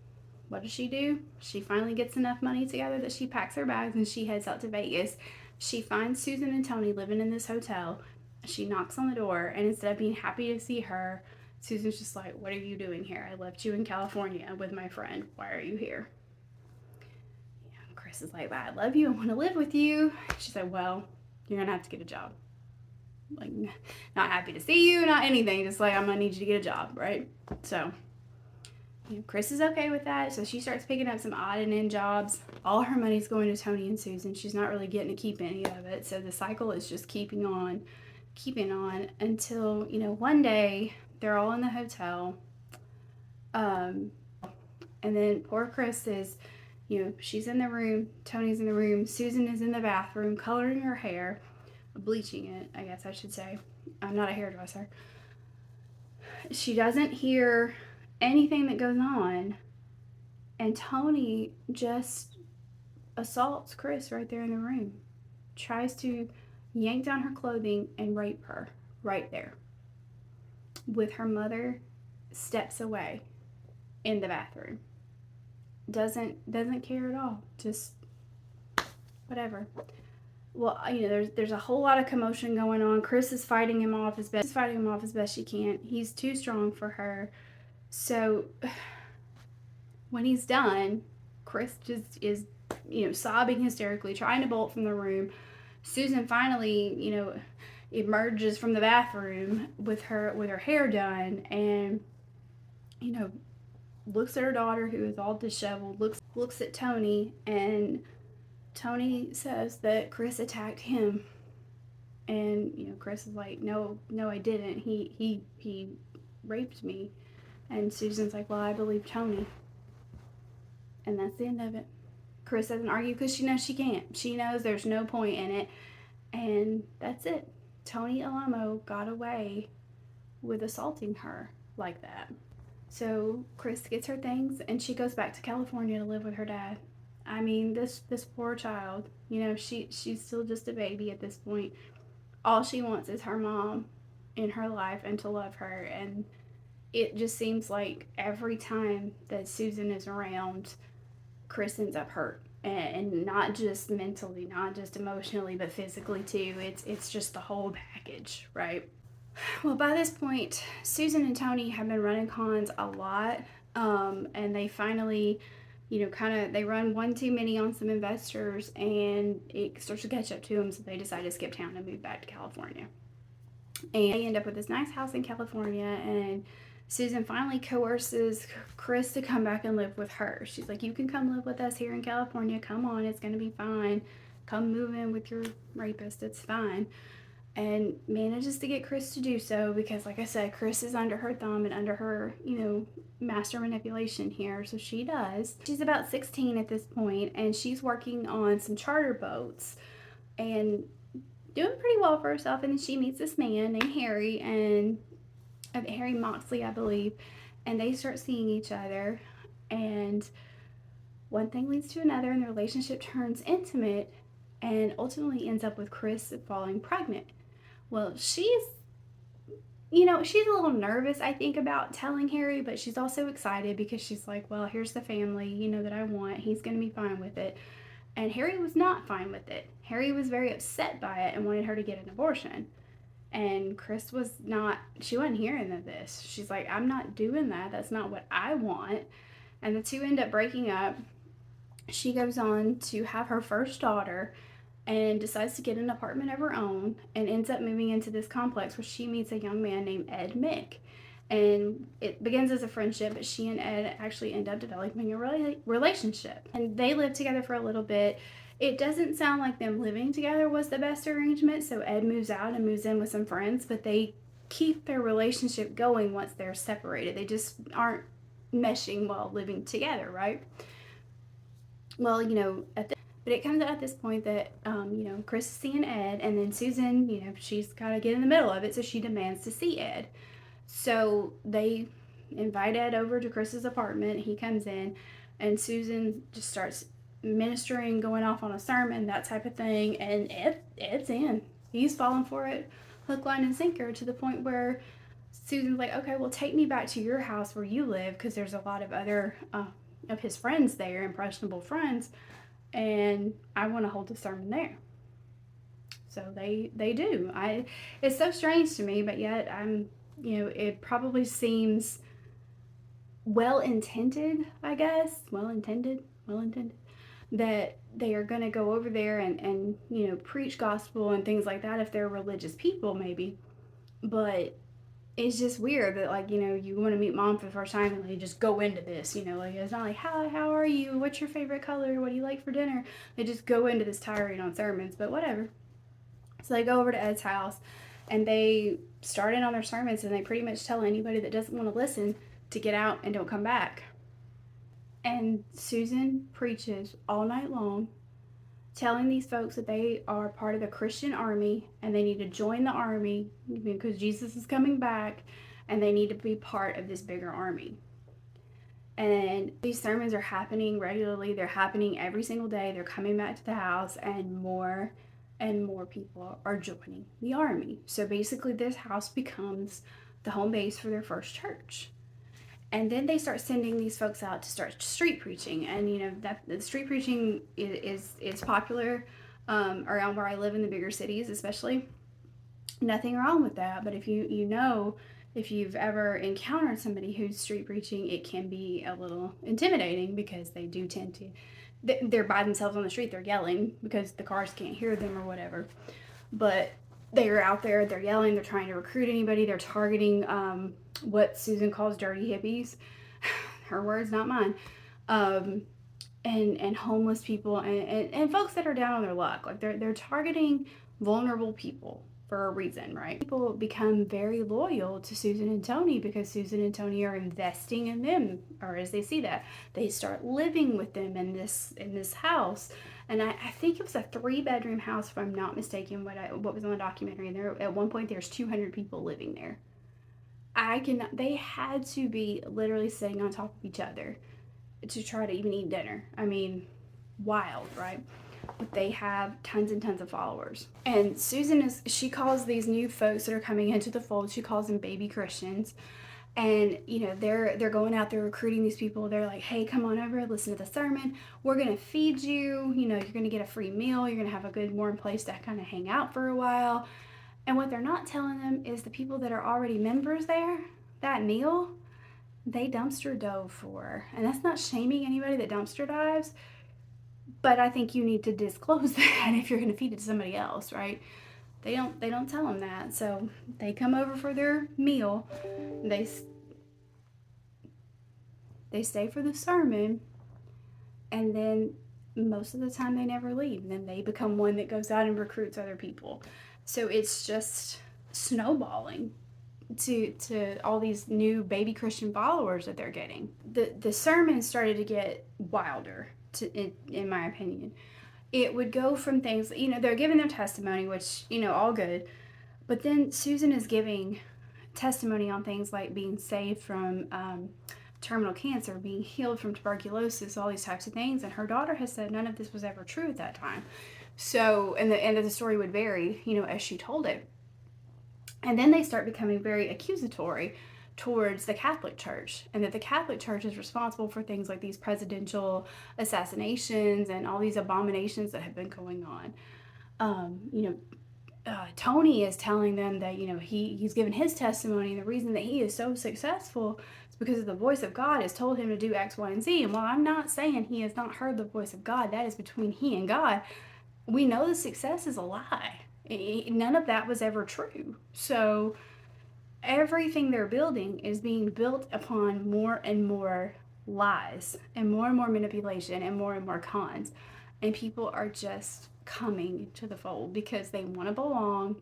what does she do? She finally gets enough money together that she packs her bags and she heads out to Vegas. She finds Susan and Tony living in this hotel. She knocks on the door, and instead of being happy to see her, Susan's just like, what are you doing here? I left you in California with my friend. Why are you here? Chris is like, I love you. I want to live with you. She's like, well, you're going to have to get a job. Like, not happy to see you, not anything. Just like, I'm going to need you to get a job, right? So, Chris is okay with that. So she starts picking up some odd and end jobs. All her money's going to Tony and Susan. She's not really getting to keep any of it. So the cycle is just keeping on until, one day they're all in the hotel. And then poor Chris is, she's in the room, Tony's in the room, Susan is in the bathroom coloring her hair, bleaching it, I guess I should say. I'm not a hairdresser. She doesn't hear anything that goes on, and Tony just assaults Chris right there in the room, tries to yank down her clothing and rape her right there, with her mother steps away in the bathroom. Doesn't care at all. Just whatever. Well, there's a whole lot of commotion going on. Chris is fighting him off as best she can. He's too strong for her. So when he's done, Chris just is, sobbing hysterically, trying to bolt from the room. Susan finally, emerges from the bathroom with her hair done, and looks at her daughter, who is all disheveled, looks at Tony, and Tony says that Chris attacked him. And Chris is like, no, I didn't. He raped me. And Susan's like, well, I believe Tony. And that's the end of it. Chris doesn't argue because she knows she can't. She knows there's no point in it. And that's it. Tony Alamo got away with assaulting her like that. So Chris gets her things and she goes back to California to live with her dad. I mean, this poor child, she's still just a baby at this point. All she wants is her mom in her life and to love her. And it just seems like every time that Susan is around, Chris ends up hurt. And not just mentally, not just emotionally, but physically too. It's just the whole package, right? Well, by this point, Susan and Tony have been running cons a lot, and they finally, they run one too many on some investors, and it starts to catch up to them, so they decide to skip town and move back to California. And they end up with this nice house in California, and Susan finally coerces Chris to come back and live with her. She's like, you can come live with us here in California. Come on, it's going to be fine. Come move in with your rapist. It's fine. And manages to get Chris to do so because, like I said, Chris is under her thumb and under her, master manipulation here. So she does. She's about 16 at this point, and she's working on some charter boats and doing pretty well for herself. And then she meets this man named Harry, and Harry Moxley, I believe, and they start seeing each other. And one thing leads to another, and the relationship turns intimate and ultimately ends up with Chris falling pregnant. Well, she's a little nervous, I think, about telling Harry, but she's also excited because she's like, well, here's the family, that I want. He's going to be fine with it. And Harry was not fine with it. Harry was very upset by it and wanted her to get an abortion. And Chris she wasn't hearing of this. She's like, I'm not doing that. That's not what I want. And the two end up breaking up. She goes on to have her first daughter and decides to get an apartment of her own and ends up moving into this complex where she meets a young man named NCMEC. And it begins as a friendship, but she and Ed actually end up developing a relationship. And they live together for a little bit. It doesn't sound like them living together was the best arrangement, so Ed moves out and moves in with some friends, but they keep their relationship going once they're separated. They just aren't meshing while living together, right? Well, but it comes out at this point that, Chris is seeing Ed, and then Susan, she's got to get in the middle of it, so she demands to see Ed. So they invite Ed over to Chris's apartment. He comes in, and Susan just starts ministering, going off on a sermon, that type of thing, and Ed's in. He's falling for it, hook, line, and sinker, to the point where Susan's like, okay, well, take me back to your house where you live, because there's a lot of other of his friends there, impressionable friends, and I want to hold a sermon there. So they do. It's so strange to me, but yet it probably seems well intended, I guess. Well intended that they are going to go over there and preach gospel and things like that if they're religious people, maybe. But it's just weird that, like, you want to meet mom for the first time and they just go into this, like, it's not like, how are you, what's your favorite color, what do you like for dinner. They just go into this tirade on sermons, but whatever. So they go over to Ed's house and they start in on their sermons, and they pretty much tell anybody that doesn't want to listen to get out and don't come back. And Susan preaches all night long, telling these folks that they are part of the Christian army and they need to join the army because Jesus is coming back and they need to be part of this bigger army. And these sermons are happening regularly. They're happening every single day. They're coming back to the house, and more people are joining the army. So basically, this house becomes the home base for their first church. And then they start sending these folks out to start street preaching, and that the street preaching is popular around where I live in the bigger cities, especially. Nothing wrong with that, but if if you've ever encountered somebody who's street preaching, it can be a little intimidating because they do tend to, they're by themselves on the street, they're yelling because the cars can't hear them or whatever. But they're out there, they're yelling, they're trying to recruit anybody, they're targeting what Susan calls dirty hippies. Her words, not mine. And homeless people and folks that are down on their luck. Like they're targeting vulnerable people for a reason, right? People become very loyal to Susan and Tony because Susan and Tony are investing in them, or as they see that, they start living with them in this house. And I think it was a 3-bedroom house, if I'm not mistaken, what was on the documentary. And there, at one point, there's 200 people living there. They had to be literally sitting on top of each other to try to even eat dinner. I mean, wild, right? But they have tons and tons of followers. And Susan she calls these new folks that are coming into the fold, she calls them baby Christians. And they're going out there recruiting these people. They're like, hey, come on over, listen to the sermon, we're gonna feed you, you're gonna get a free meal, you're gonna have a good warm place to kind of hang out for a while. And what they're not telling them is the people that are already members there, that meal, they dumpster dove for. And that's not shaming anybody that dumpster dives, but I think you need to disclose that if you're going to feed it to somebody else, right? They don't tell them that. So they come over for their meal. They stay for the sermon, and then most of the time they never leave. And then they become one that goes out and recruits other people. So it's just snowballing to all these new baby Christian followers that they're getting. The sermon started to get wilder, in my opinion. It would go from things, they're giving their testimony, which, all good. But then Susan is giving testimony on things like being saved from terminal cancer, being healed from tuberculosis, all these types of things. And her daughter has said none of this was ever true at that time. So, and the end of the story would vary, as she told it. And then they start becoming very accusatory towards the Catholic Church, and that the Catholic Church is responsible for things like these presidential assassinations and all these abominations that have been going on. Tony is telling them that, he's given his testimony, and the reason that he is so successful is because the voice of God has told him to do X, Y, and Z. And while I'm not saying he has not heard the voice of God, that is between he and God, we know the success is a lie. None of that was ever true. So everything they're building is being built upon more and more lies and more manipulation and more cons. And people are just coming to the fold because they want to belong.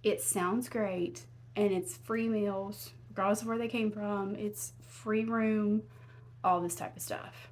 It sounds great, and it's free meals, regardless of where they came from. It's free room, all this type of stuff.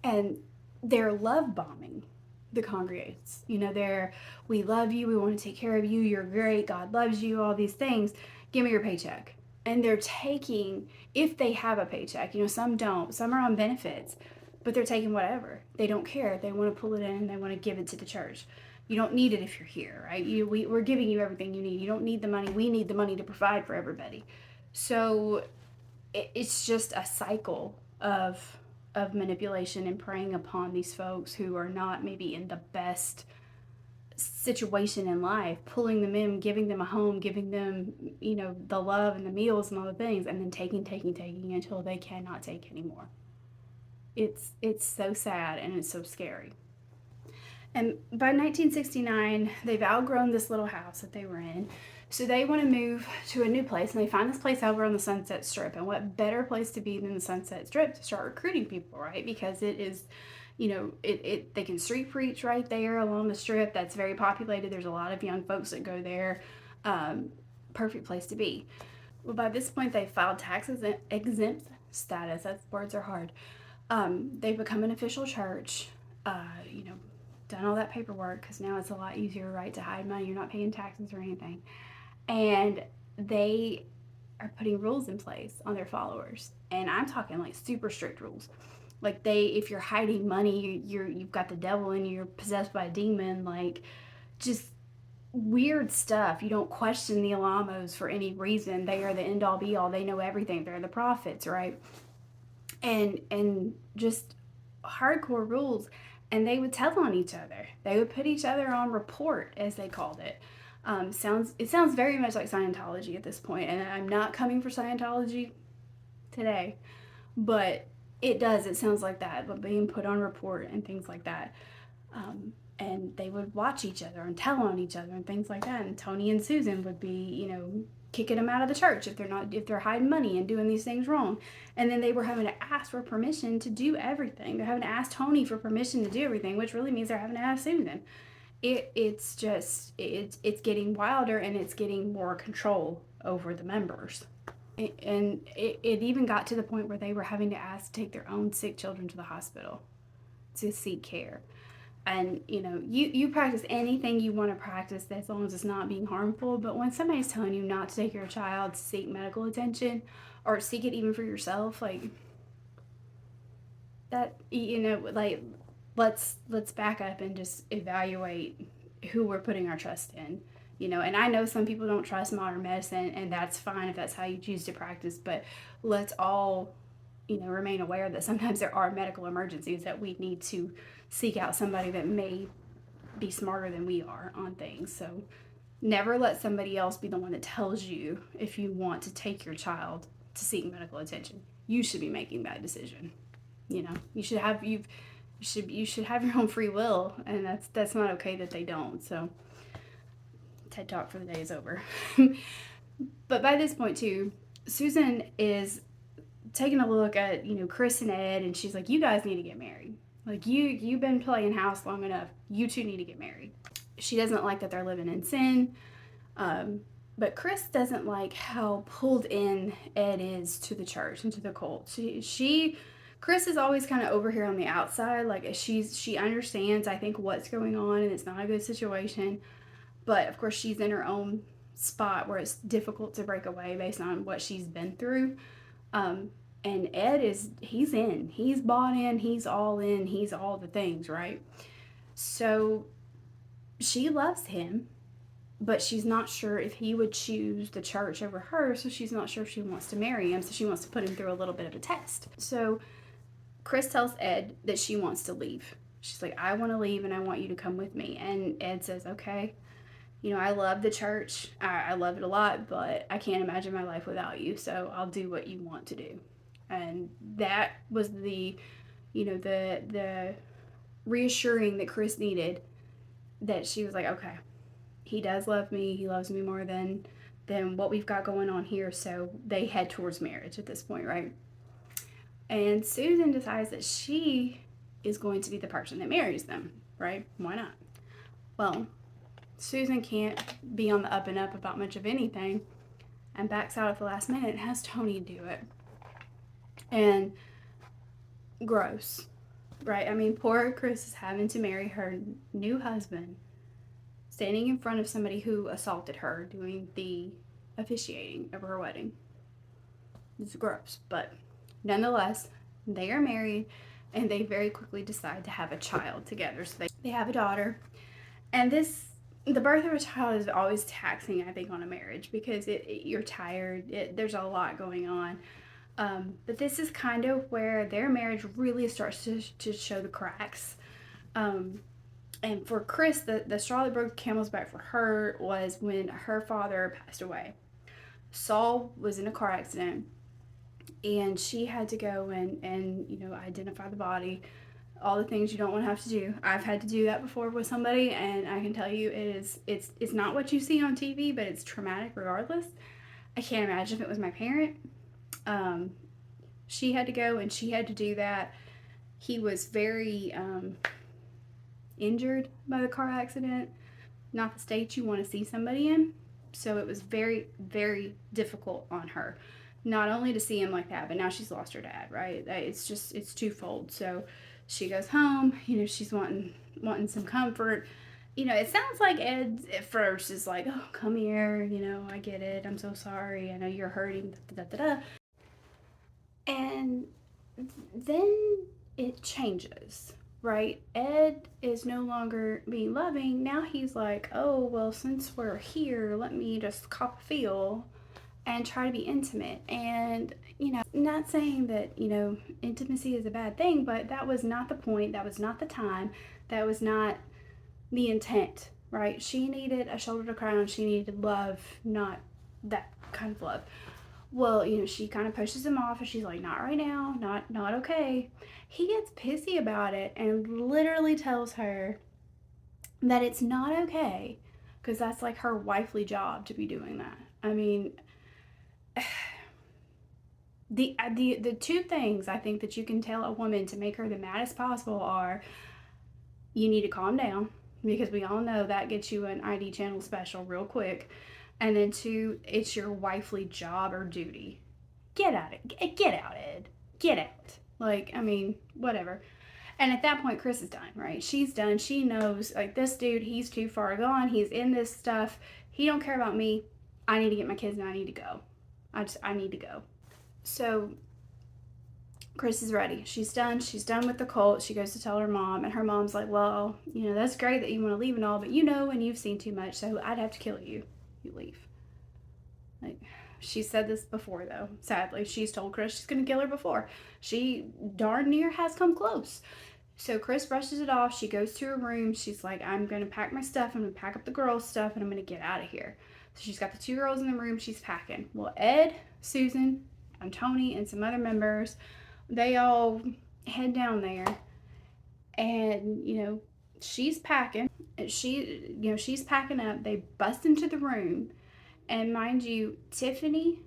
And they're love bombing the congregates. We love you, we want to take care of you, you're great, God loves you, all these things, give me your paycheck. And they're taking, if they have a paycheck, some don't, some are on benefits, but they're taking whatever. They don't care. They want to pull it in, they want to give it to the church. You don't need it if you're here, right? We're giving you everything you need. You don't need the money. We need the money to provide for everybody. So it's just a cycle of of manipulation and preying upon these folks who are not maybe in the best situation in life, pulling them in, giving them a home, giving them, the love and the meals and all the things, and then taking until they cannot take anymore. It's so sad and it's so scary. And by 1969, they've outgrown this little house that they were in. So they want to move to a new place, and they find this place over on the Sunset Strip. And what better place to be than the Sunset Strip to start recruiting people, right? Because it is, they can street preach right there along the strip. That's very populated. There's a lot of young folks that go there. Perfect place to be. Well, by this point, they filed taxes exempt status. That's words are hard. They've become an official church. Done all that paperwork, because now it's a lot easier, right, to hide money. You're not paying taxes or anything. And they are putting rules in place on their followers. And I'm talking like super strict rules. Like if you're hiding money, you've got the devil in you, you're possessed by a demon, like just weird stuff. You don't question the Alamos for any reason. They are the end all be all. They know everything. They're the prophets, right? And just hardcore rules. And they would tell on each other. They would put each other on report, as they called it. It sounds very much like Scientology at this point, and I'm not coming for Scientology today, but it does. It sounds like that, but being put on report and things like that. And they would watch each other and tell on each other and things like that. And Tony and Susan would be, kicking them out of the church if they're hiding money and doing these things wrong. And then they were having to ask for permission to do everything. They're having to ask Tony for permission to do everything, which really means they're having to ask Susan. It's getting wilder, and it's getting more control over the members. And it even got to the point where they were having to ask to take their own sick children to the hospital to seek care. And you practice anything you want to practice as long as it's not being harmful. But when somebody's telling you not to take your child to seek medical attention, or seek it even for yourself, like that, like let's back up and just evaluate who we're putting our trust in. And I know some people don't trust modern medicine, and that's fine if that's how you choose to practice, but let's all remain aware that sometimes there are medical emergencies that we need to seek out somebody that may be smarter than we are on things. So never let somebody else be the one that tells you if you want to take your child to seek medical attention. You should be making that decision. You should have you should have your own free will, and that's not okay that they don't. So TED Talk for the day is over. But by this point too, Susan is taking a look at Chris and Ed, and she's like, you guys need to get married. Like you've been playing house long enough. You two need to get married. She doesn't like that they're living in sin, but Chris doesn't like how pulled in Ed is to the church and to the cult. Chris is always kind of over here on the outside. Like she understands, I think, what's going on, and it's not a good situation. But of course, she's in her own spot where it's difficult to break away based on what she's been through. And Ed he's in, he's bought in, he's all the things, right? So she loves him, but she's not sure if he would choose the church over her, so she's not sure if she wants to marry him, so she wants to put him through a little bit of a test. So Chris tells Ed that she wants to leave. She's like, I want to leave, and I want you to come with me. And Ed says, okay. I love the church. I love it a lot, but I can't imagine my life without you, so I'll do what you want to do. And that was the reassuring that Chris needed, that she was like, okay, he does love me. He loves me more than what we've got going on here. So they head towards marriage at this point, right? And Susan decides that she is going to be the person that marries them, right? Why not? Well, Susan can't be on the up and up about much of anything, and backs out at the last minute and has Tony do it. And gross, right? I mean, poor Chris is having to marry her new husband, standing in front of somebody who assaulted her, doing the officiating of her wedding. It's gross, but nonetheless, they are married, and they very quickly decide to have a child together. So they have a daughter, and the birth of a child is always taxing, I think, on a marriage, because you're tired. There's a lot going on. But this is kind of where their marriage really starts to show the cracks. Um, and for Chris, the straw that broke the camel's back for her was when her father passed away. Saul was in a car accident, and she had to go and identify the body, all the things you don't want to have to do. I've had to do that before with somebody, and I can tell you it's not what you see on TV, but it's traumatic regardless. I can't imagine if it was my parent. Um, she had to go and she had to do that. He was very injured by the car accident, not the state you want to see somebody in. So it was very, very difficult on her. Not only to see him like that, but now she's lost her dad, right? It's twofold. So she goes home, she's wanting some comfort. It sounds like Ed at first is like, oh, come here, I get it. I'm so sorry. I know you're hurting. Da, da, da, da. And then it changes, right? Ed is no longer being loving. Now he's like, oh, well, since we're here, let me just cop a feel and try to be intimate. And, not saying that, intimacy is a bad thing, but that was not the point. That was not the time. That was not the intent, right? She needed a shoulder to cry on. She needed love, not that kind of love. Well, she kind of pushes him off and she's like, not right now, not okay. He gets pissy about it and literally tells her that it's not okay because that's like her wifely job to be doing that. I mean, the two things I think that you can tell a woman to make her the maddest possible are you need to calm down because we all know that gets you an ID channel special real quick. And then two, it's your wifely job or duty. Get out, Ed. Get out. Like, I mean, whatever. And at that point, Chris is done, right? She's done. She knows, like, this dude, he's too far gone. He's in this stuff. He don't care about me. I need to get my kids and I need to go. I need to go. So Chris is ready. She's done. She's done with the cult. She goes to tell her mom, and her mom's like, well, that's great that you want to leave and all, but and you've seen too much, so I'd have to kill you. You leave. Like, she said this before, though. Sadly, she's told Chris she's going to kill her before. She darn near has come close. So Chris brushes it off. She goes to her room. She's like, I'm going to pack my stuff. I'm going to pack up the girls' stuff, and I'm going to get out of here. So she's got the two girls in the room. She's packing. Well, Ed, Susan, and Tony, and some other members, they all head down there. And, she's packing. She's packing up. They bust into the room. And mind you, Tiffany,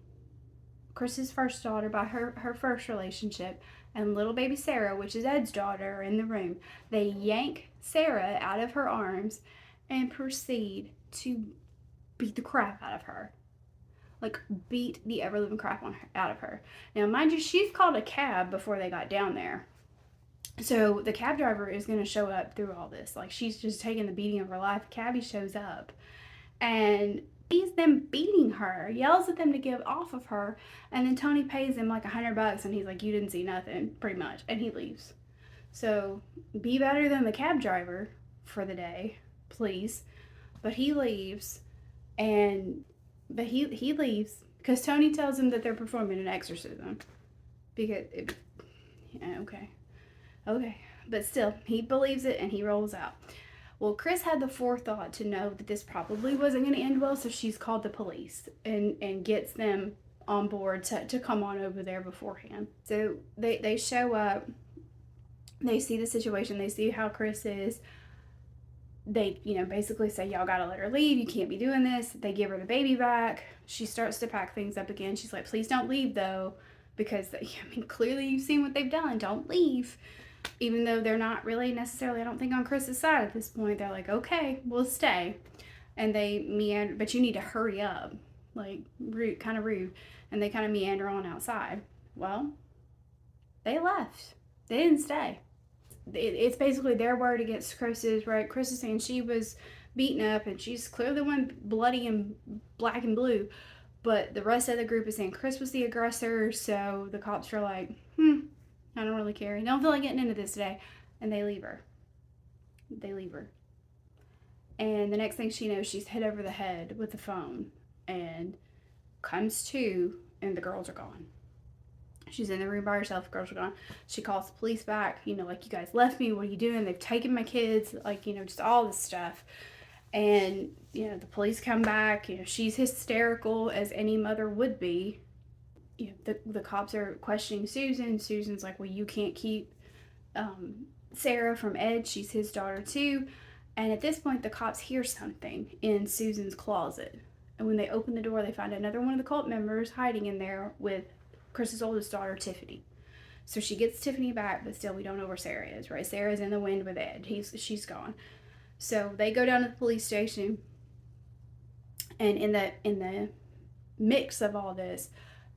Chris's first daughter by her first relationship, and little baby Sarah, which is Ed's daughter, are in the room. They yank Sarah out of her arms and proceed to beat the crap out of her. Like, beat the ever-living crap out of her. Now, mind you, she's called a cab before they got down there. So the cab driver is going to show up through all this. Like, she's just taking the beating of her life. The cabbie shows up. And sees them beating her, yells at them to get off of her, and then Tony pays him like $100 and he's like, you didn't see nothing, pretty much, and he leaves. So be better than the cab driver for the day, please. But he leaves, but he leaves because Tony tells him that they're performing an exorcism. Okay. But still, he believes it and he rolls out. Well, Chris had the forethought to know that this probably wasn't going to end well, so she's called the police and gets them on board to come on over there beforehand. So they show up, they see the situation, they see how Chris is. They, basically say, y'all gotta let her leave, you can't be doing this. They give her the baby back. She starts to pack things up again. She's like, please don't leave though, because, clearly you've seen what they've done. Don't leave. Even though they're not really necessarily, I don't think, on Chris's side at this point. They're like, okay, we'll stay. And they meander, but you need to hurry up. Like, rude, kind of rude. And they kind of meander on outside. Well, they left. They didn't stay. It's basically their word against Chris's, right? Chris is saying she was beaten up and she's clearly the one bloody and black and blue. But the rest of the group is saying Chris was the aggressor. So the cops are like, I don't really care. I don't feel like getting into this today. And they leave her. And the next thing she knows, she's hit over the head with the phone and comes to, and the girls are gone. She's in the room by herself. Girls are gone. She calls the police back. You know, like, you guys left me. What are you doing? They've taken my kids. Like, you know, just all this stuff. And, you know, the police come back. You know, she's hysterical, as any mother would be. You know, the cops are questioning Susan. Susan's like, well, you can't keep Sarah from Ed. She's his daughter too. And at this point, the cops hear something in Susan's closet. And when they open the door, they find another one of the cult members hiding in there with Chris's oldest daughter, Tiffany. So she gets Tiffany back, but still we don't know where Sarah is, right? Sarah's in the wind with Ed. She's gone. So they go down to the police station, and in the mix of all this,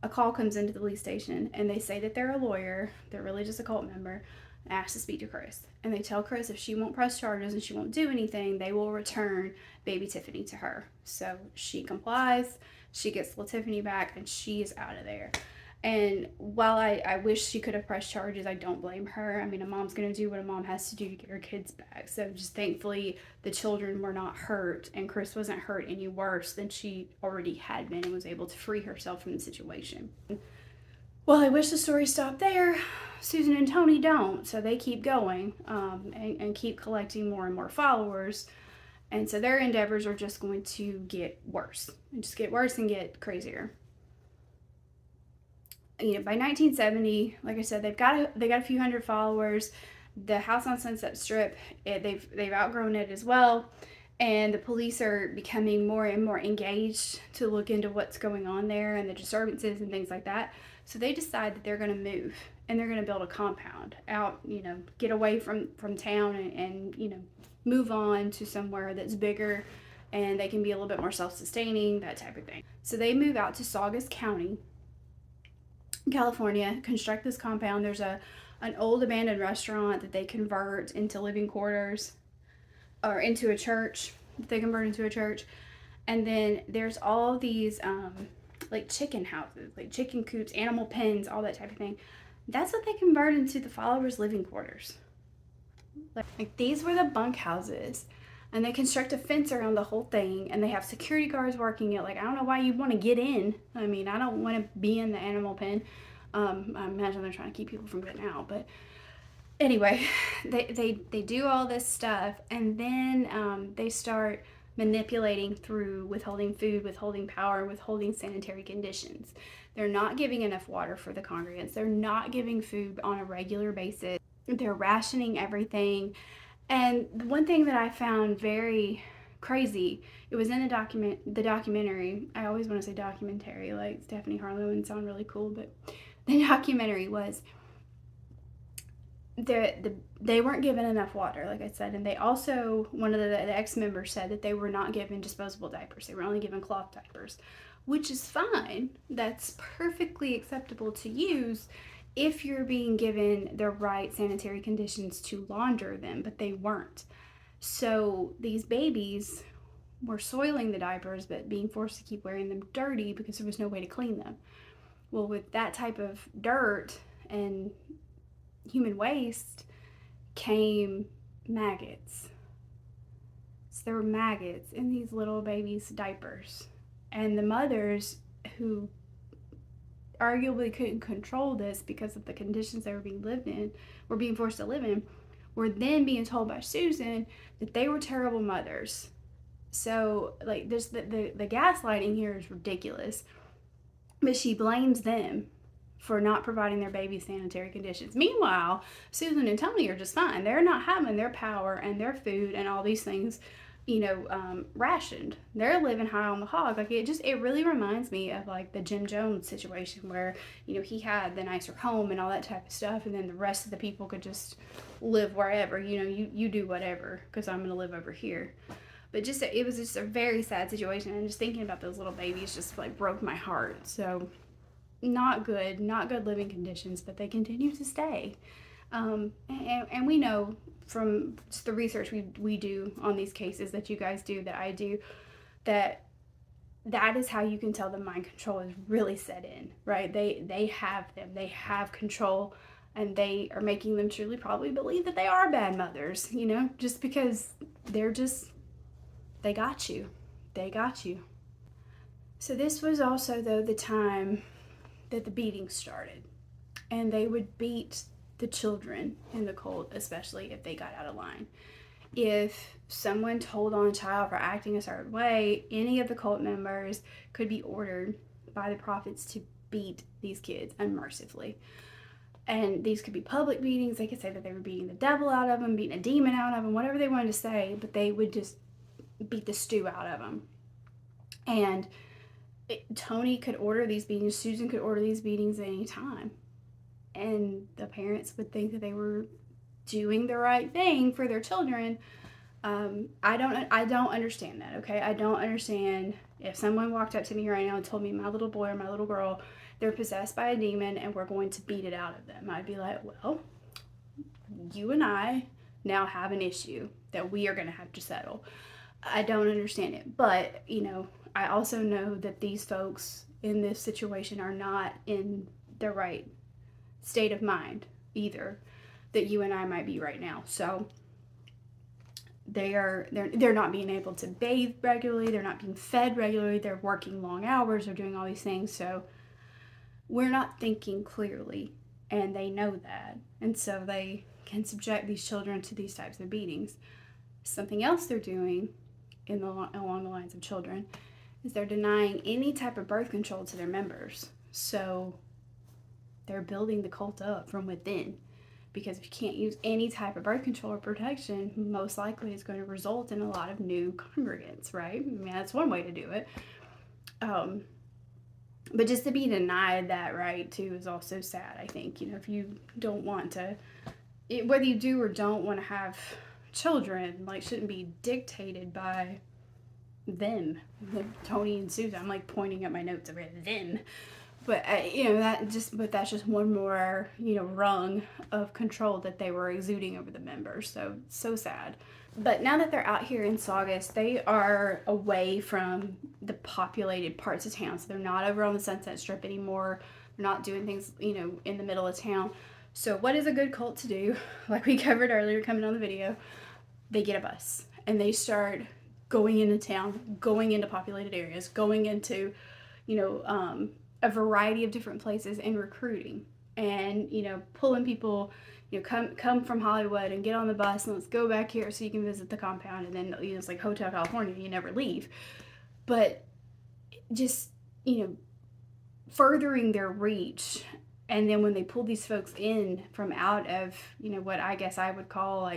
a call comes into the police station, and they say that they're a lawyer. They're really just a cult member, and ask to speak to Chris. And they tell Chris if she won't press charges and she won't do anything, they will return baby Tiffany to her. So she complies. She gets little Tiffany back, and she's out of there. And while I wish she could have pressed charges, I don't blame her. I mean, a mom's going to do what a mom has to do to get her kids back. So just thankfully, the children were not hurt, and Chris wasn't hurt any worse than she already had been, and was able to free herself from the situation. Well, I wish the story stopped there. Susan and Tony don't, so they keep going and keep collecting more and more followers. And so their endeavors are just going to get worse, and just get worse and get crazier. You know, by 1970, like I said, they got a few hundred followers. The house on Sunset Strip, they've outgrown it as well, and the police are becoming more and more engaged to look into what's going on there and the disturbances and things like that. So they decide that they're going to move, and they're going to build a compound out, you know, get away from town, and you know, move on to somewhere that's bigger and they can be a little bit more self-sustaining, that type of thing. So they move out to Saugus County, California, construct this compound. There's an old abandoned restaurant that they convert into living quarters, or into a church. They convert into a church. And then there's all these like chicken houses, like chicken coops, animal pens, all that type of thing. That's what they convert into the followers' living quarters. Like these were the bunk houses. And they construct a fence around the whole thing, and they have security guards working it. Like, I don't know why you'd want to get in. I mean, I don't want to be in the animal pen. I imagine they're trying to keep people from getting out. But anyway, they do all this stuff, and then they start manipulating through withholding food, withholding power, withholding sanitary conditions. They're not giving enough water for the congregants. They're not giving food on a regular basis. They're rationing everything. And the one thing that I found very crazy, it was in the documentary. I always want to say documentary, like Stephanie Harlow, and sound really cool, but the documentary was they weren't given enough water, like I said, and they also, one of the ex-members said that they were not given disposable diapers. They were only given cloth diapers, which is fine. That's perfectly acceptable to use if you're being given the right sanitary conditions to launder them, but they weren't. So these babies were soiling the diapers, but being forced to keep wearing them dirty because there was no way to clean them. Well, with that type of dirt and human waste came maggots. So there were maggots in these little babies' diapers. And the mothers, who arguably couldn't control this because of the conditions they were being forced to live in, were then being told by Susan that they were terrible mothers. So, like, this the gaslighting here is ridiculous. But she blames them for not providing their baby sanitary conditions. Meanwhile, Susan and Tony are just fine. They're not having their power and their food and all these things, you know, rationed. They're living high on the hog. Like, it really reminds me of like the Jim Jones situation, where, you know, he had the nicer home and all that type of stuff, and then the rest of the people could just live wherever. You know, you do whatever, because I'm gonna live over here. But just, it was just a very sad situation, and just thinking about those little babies just like broke my heart. So not good living conditions, but they continue to stay. And we know from just the research we do on these cases, that you guys do, that I do, that is how you can tell the mind control is really set in, right? They have control, and they are making them truly probably believe that they are bad mothers, you know, just because they got you. So this was also, though, the time that the beatings started. and they would beat the children in the cult, especially if they got out of line. If someone told on a child for acting a certain way, any of the cult members could be ordered by the prophets to beat these kids unmercifully. And these could be public beatings. They could say that they were beating the devil out of them, beating a demon out of them, whatever they wanted to say, but they would just beat the stew out of them. And Tony could order these beatings, Susan could order these beatings at any time. And the parents would think that they were doing the right thing for their children. I don't understand that, okay? I don't understand if someone walked up to me right now and told me my little boy or my little girl, they're possessed by a demon and we're going to beat it out of them. I'd be like, well, you and I now have an issue that we are going to have to settle. I don't understand it. But, I also know that these folks in this situation are not in the right state of mind either that you and I might be right now. So they're not being able to bathe regularly, they're not being fed regularly, they're working long hours, they're doing all these things. So we're not thinking clearly, and they know that. And so they can subject these children to these types of beatings. Something else they're doing along the lines of children is they're denying any type of birth control to their members. So they're building the cult up from within, because if you can't use any type of birth control or protection, most likely it's going to result in a lot of new congregants, right? I mean, that's one way to do it. But just to be denied that right too is also sad, I think. If you don't want to, whether you do or don't want to have children, shouldn't be dictated by them, Tony and Susan. I'm pointing at my notes over them. But that's just one more, rung of control that they were exuding over the members. So sad. But now that they're out here in Saugus, they are away from the populated parts of town. So they're not over on the Sunset Strip anymore. They're not doing things, in the middle of town. So what is a good cult to do? Like we covered earlier coming on the video, they get a bus and they start going into town, going into populated areas, going into, a variety of different places and recruiting and, pulling people, come from Hollywood and get on the bus and let's go back here so you can visit the compound. And then, it's like Hotel California, you never leave. But just, furthering their reach. And then when they pull these folks in from out of, what I guess I would call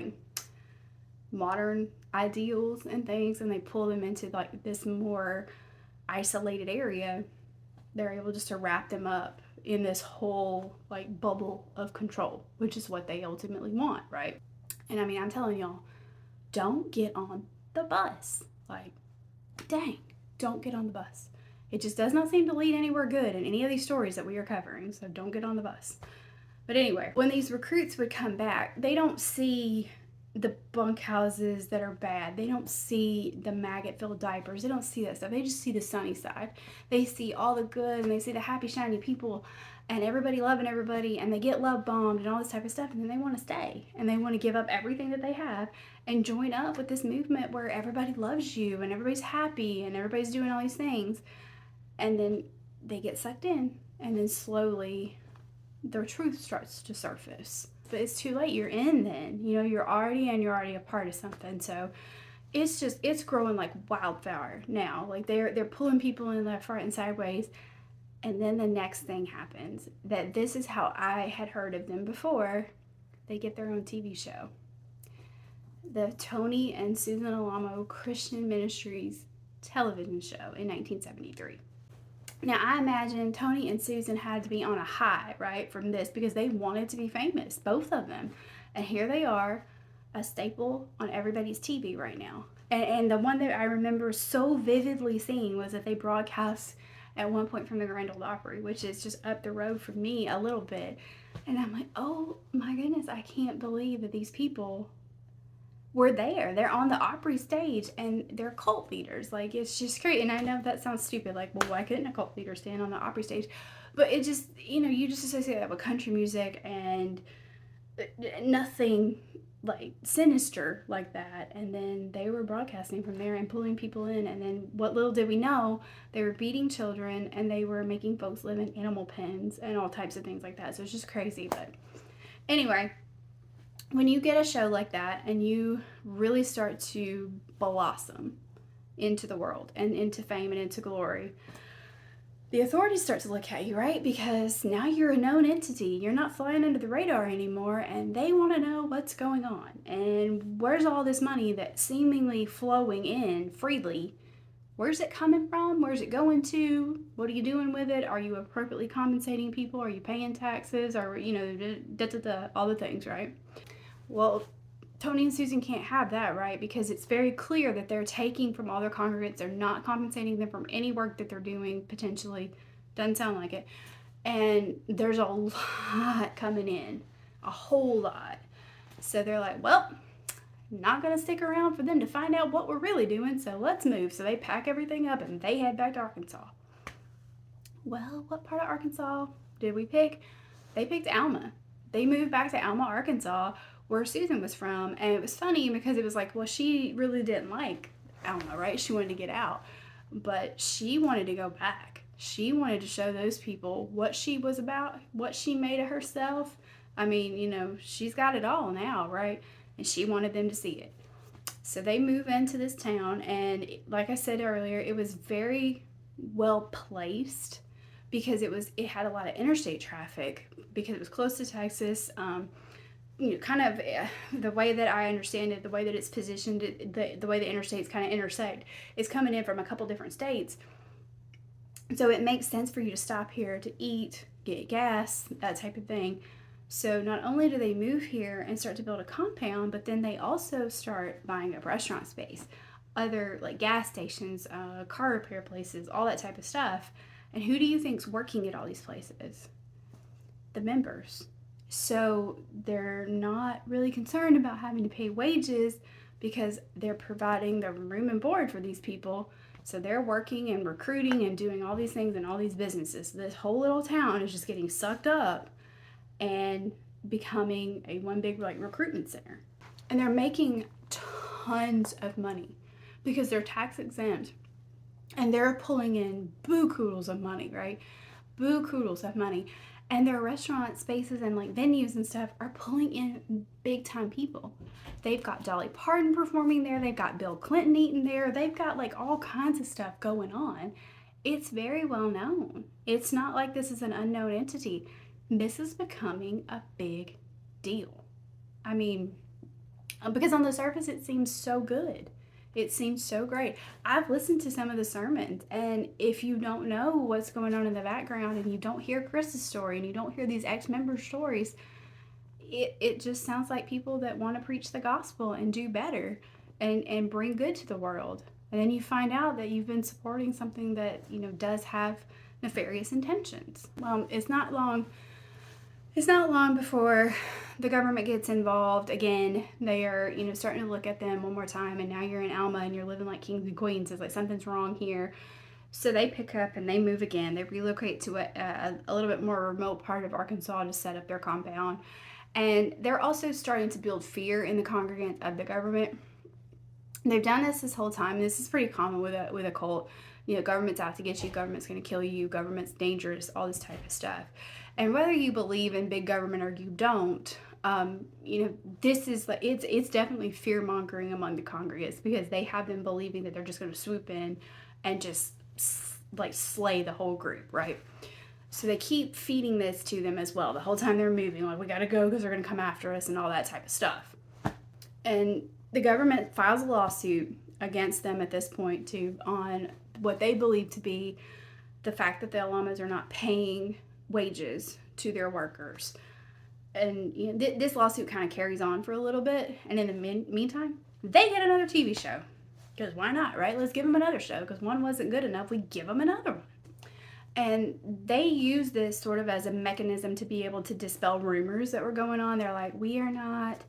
modern ideals and things, and they pull them into this more isolated area, they're able just to wrap them up in this whole bubble of control, which is what they ultimately want, right? And I mean, I'm telling y'all, don't get on the bus. Dang, don't get on the bus. It just does not seem to lead anywhere good in any of these stories that we are covering, so don't get on the bus. But anyway, when these recruits would come back, they don't see the bunkhouses that are bad. They don't see the maggot-filled diapers. They don't see that stuff. They just see the sunny side. They see all the good, and they see the happy, shiny people, and everybody loving everybody, and they get love bombed and all this type of stuff, and then they want to stay, and they want to give up everything that they have and join up with this movement where everybody loves you, and everybody's happy, and everybody's doing all these things. And then they get sucked in, and then slowly their truth starts to surface. But it's too late. You're in then. You're already in. You're already a part of something. So it's growing like wildfire now. They're pulling people in left, right, and sideways. And then the next thing happens. That this is how I had heard of them before. They get their own TV show. The Tony and Susan Alamo Christian Ministries television show in 1973. Now, I imagine Tony and Susan had to be on a high, right, from this, because they wanted to be famous, both of them. And here they are, a staple on everybody's TV right now. And the one that I remember so vividly seeing was that they broadcast at one point from the Grand Ole Opry, which is just up the road from me a little bit. And I'm like, oh my goodness, I can't believe that these people were there. They're on the Opry stage and they're cult leaders. It's just great. And I know that sounds stupid. Well, why couldn't a cult leader stand on the Opry stage? But it just, you just associate that with country music and nothing like sinister like that. And then they were broadcasting from there and pulling people in. And then what little did we know, they were beating children and they were making folks live in animal pens and all types of things like that. So it's just crazy. But anyway, when you get a show like that and you really start to blossom into the world and into fame and into glory, the authorities start to look at you, right? Because now you're a known entity. You're not flying under the radar anymore, and they want to know what's going on. And where's all this money that's seemingly flowing in freely? Where's it coming from? Where's it going to? What are you doing with it? Are you appropriately compensating people? Are you paying taxes? Or, all the things, right? Well, Tony and Susan can't have that, right? Because it's very clear that they're taking from all their congregants. They're not compensating them from any work that they're doing, potentially. Doesn't sound like it. And there's a lot coming in, a whole lot. So they're like, well, not going to stick around for them to find out what we're really doing, so let's move. So they pack everything up and they head back to Arkansas. Well, what part of Arkansas did we pick? They picked Alma. They moved back to Alma, Arkansas, where Susan was from. And it was funny because it was like, well, she really didn't like Alma, right? She wanted to get out. But she wanted to go back. She wanted to show those people what she was about, what she made of herself. I mean, she's got it all now, right? And she wanted them to see it. So they move into this town, and like I said earlier, it was very well placed because it had a lot of interstate traffic because it was close to Texas. Kind of the way that I understand it, the way that it's positioned, the way the interstates kind of intersect, is coming in from a couple different states. So it makes sense for you to stop here to eat, get gas, that type of thing. So not only do they move here and start to build a compound, but then they also start buying up restaurant space, other like gas stations, car repair places, all that type of stuff. And who do you think's working at all these places? The members. So they're not really concerned about having to pay wages because they're providing the room and board for these people. So they're working and recruiting and doing all these things in all these businesses. This whole little town is just getting sucked up and becoming a one big like recruitment center. And they're making tons of money because they're tax exempt and they're pulling in buku-oodles of money, right? Buku-oodles of money. And their restaurant spaces and like venues and stuff are pulling in big time people. They've got Dolly Parton performing there. They've got Bill Clinton eating there. They've got like all kinds of stuff going on. It's very well known. It's not like this is an unknown entity. This is becoming a big deal. I mean, because on the surface it seems so good. It seems so great. I've listened to some of the sermons, and if you don't know what's going on in the background and you don't hear Chris's story and you don't hear these ex-members' stories, it just sounds like people that want to preach the gospel and do better and bring good to the world. And then you find out that you've been supporting something that, does have nefarious intentions. Well, it's not long before the government gets involved again. They are, starting to look at them one more time, and now you're in Alma and you're living like kings and queens. It's like something's wrong here. So they pick up and they move again. They relocate to a little bit more remote part of Arkansas to set up their compound. And they're also starting to build fear in the congregants of the government. They've done this whole time. This is pretty common with a cult. Government's out to get you. Government's going to kill you. Government's dangerous. All this type of stuff. And whether you believe in big government or you don't, this is like it's definitely fear mongering among the congregants because they have them believing that they're just going to swoop in and just like slay the whole group, right? So they keep feeding this to them as well the whole time they're moving. Like, we got to go because they're going to come after us and all that type of stuff. And the government files a lawsuit against them at this point on what they believe to be the fact that the Alamos are not paying wages to their workers. And this lawsuit kind of carries on for a little bit. And in the meantime, they get another TV show. Because why not, right? Let's give them another show. Because one wasn't good enough, we give them another one. And they use this sort of as a mechanism to be able to dispel rumors that were going on. They're like, we are not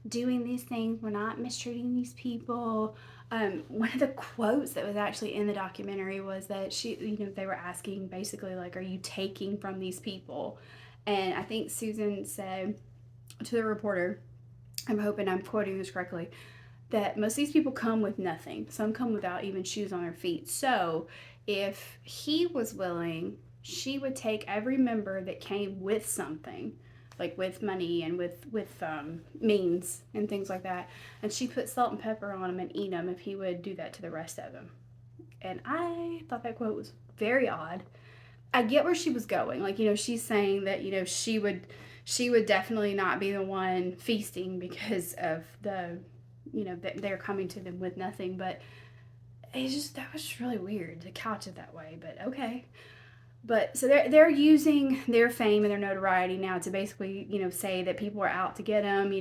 doing these things. We're not mistreating these people. One of the quotes that was actually in the documentary was that they were asking basically like, are you taking from these people? And I think Susan said to the reporter, I'm hoping I'm quoting this correctly, that most of these people come with nothing. Some come without even shoes on their feet. So if he was willing, she would take every member that came with something, like with money and with means and things like that, and she put salt and pepper on him and eat them if he would do that to the rest of them. And I thought that quote was very odd. I get where she was going. Like, she's saying that, she would definitely not be the one feasting because of they're coming to them with nothing. But that was just really weird to couch it that way. But okay. But so they're using their fame and their notoriety now to basically, say that people are out to get them.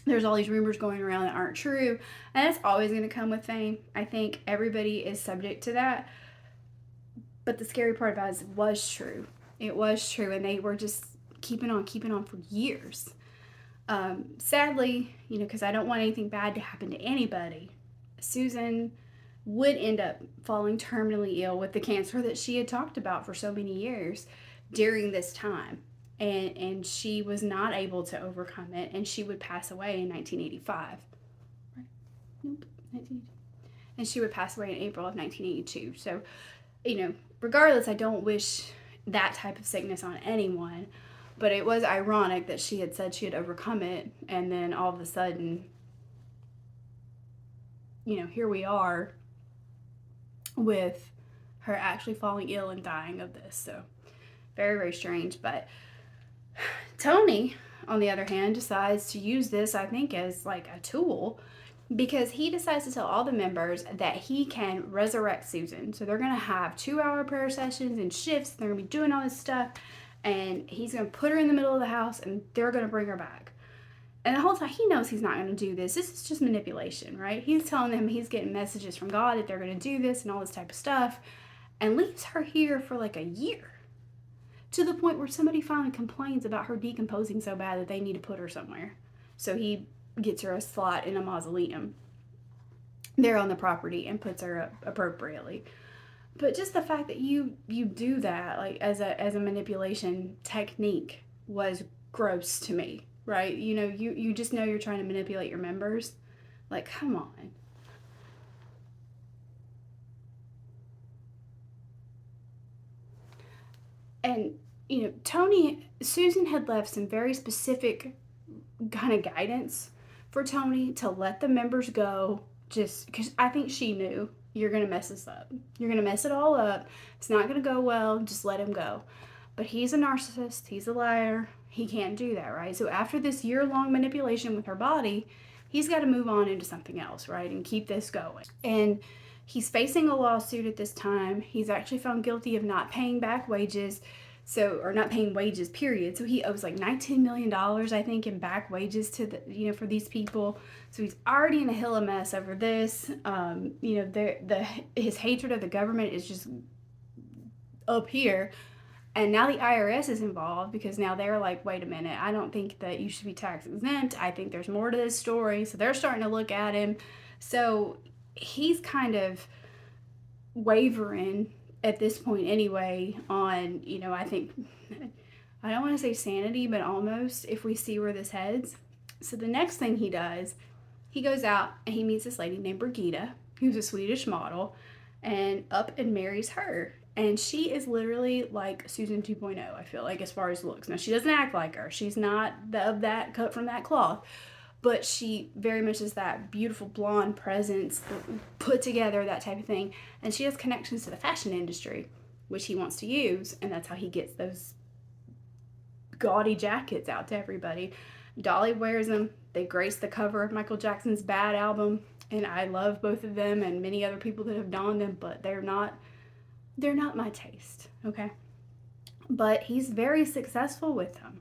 There's all these rumors going around that aren't true. And that's always going to come with fame. I think everybody is subject to that. But the scary part about it was true. It was true, and they were just keeping on for years. Sadly, because I don't want anything bad to happen to anybody, Susan would end up falling terminally ill with the cancer that she had talked about for so many years during this time. And she was not able to overcome it, and she would pass away in 1985. Right? Nope, 1982. And she would pass away in April of 1982. So, regardless, I don't wish that type of sickness on anyone, but it was ironic that she had said she had overcome it, and then all of a sudden, here we are with her actually falling ill and dying of this. So very, very strange. But Tony, on the other hand, decides to use this, I think, as like a tool, because he decides to tell all the members that he can resurrect Susan. So they're going to have 2-hour prayer sessions and shifts. They're going to be doing all this stuff. And he's going to put her in the middle of the house, and they're going to bring her back. And the whole time, he knows he's not going to do this. This is just manipulation, right? He's telling them he's getting messages from God that they're going to do this and all this type of stuff. And leaves her here for like a year. To the point where somebody finally complains about her decomposing so bad that they need to put her somewhere. So he gets her a slot in a mausoleum there on the property and puts her up appropriately. But just the fact that you do that, like as a manipulation technique, was gross to me, right? You just know you're trying to manipulate your members. Like, come on. And Susan had left some very specific kind of guidance for Tony to let the members go, just because I think she knew, you're going to mess this up. You're going to mess it all up. It's not going to go well. Just let him go. But he's a narcissist. He's a liar. He can't do that, right? So after this year-long manipulation with her body, he's got to move on into something else, right? And keep this going. And he's facing a lawsuit at this time. He's actually found guilty of not paying back wages. Or not paying wages, period. So he owes like $19 million, I think, in back wages to for these people. So he's already in a hill of mess over this. His hatred of the government is just up here. And now the IRS is involved, because now they're like, wait a minute, I don't think that you should be tax exempt. I think there's more to this story. So they're starting to look at him. So he's kind of wavering at this point anyway on, I think, I don't want to say sanity, but almost, if we see where this heads. So the next thing he does, he goes out and he meets this lady named Brigida, who's a Swedish model, and up and marries her. And she is literally like Susan 2.0, I feel like, as far as looks. Now, she doesn't act like her. She's not of that cut from that cloth. But she very much is that beautiful blonde presence, put together, that type of thing. And she has connections to the fashion industry, which he wants to use. And that's how he gets those gaudy jackets out to everybody. Dolly wears them. They grace the cover of Michael Jackson's Bad album. And I love both of them and many other people that have donned them. But they're not my taste, okay? But he's very successful with them.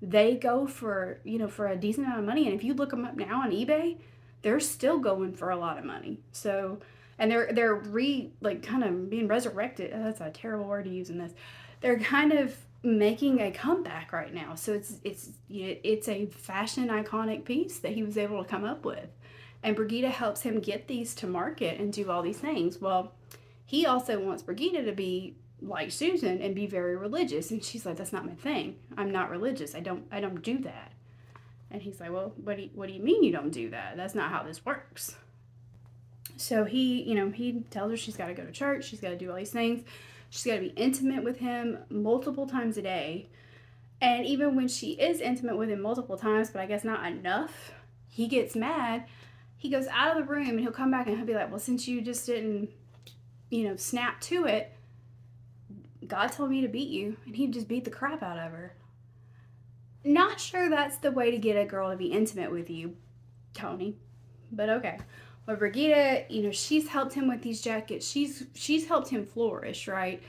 They go for a decent amount of money, and if you look them up now on eBay, they're still going for a lot of money. So, and they're kind of being resurrected. Oh, that's a terrible word to use in this. They're kind of making a comeback right now. So it's a fashion iconic piece that he was able to come up with, and Brigida helps him get these to market and do all these things. Well, he also wants Brigida to be like Susan and be very religious, and she's like, that's not my thing. I'm not religious. I don't do that. And he's like, well, what do you mean you don't do that? That's not how this works. So he tells her she's got to go to church, she's got to do all these things, she's got to be intimate with him multiple times a day. And even when she is intimate with him multiple times, but I guess not enough, he gets mad. He goes out of the room and he'll come back and he'll be like, well, since you just didn't, snap to it, God told me to beat you. And he'd just beat the crap out of her. Not sure that's the way to get a girl to be intimate with you, Tony. But okay. Well, Brigida, she's helped him with these jackets. She's helped him flourish, right?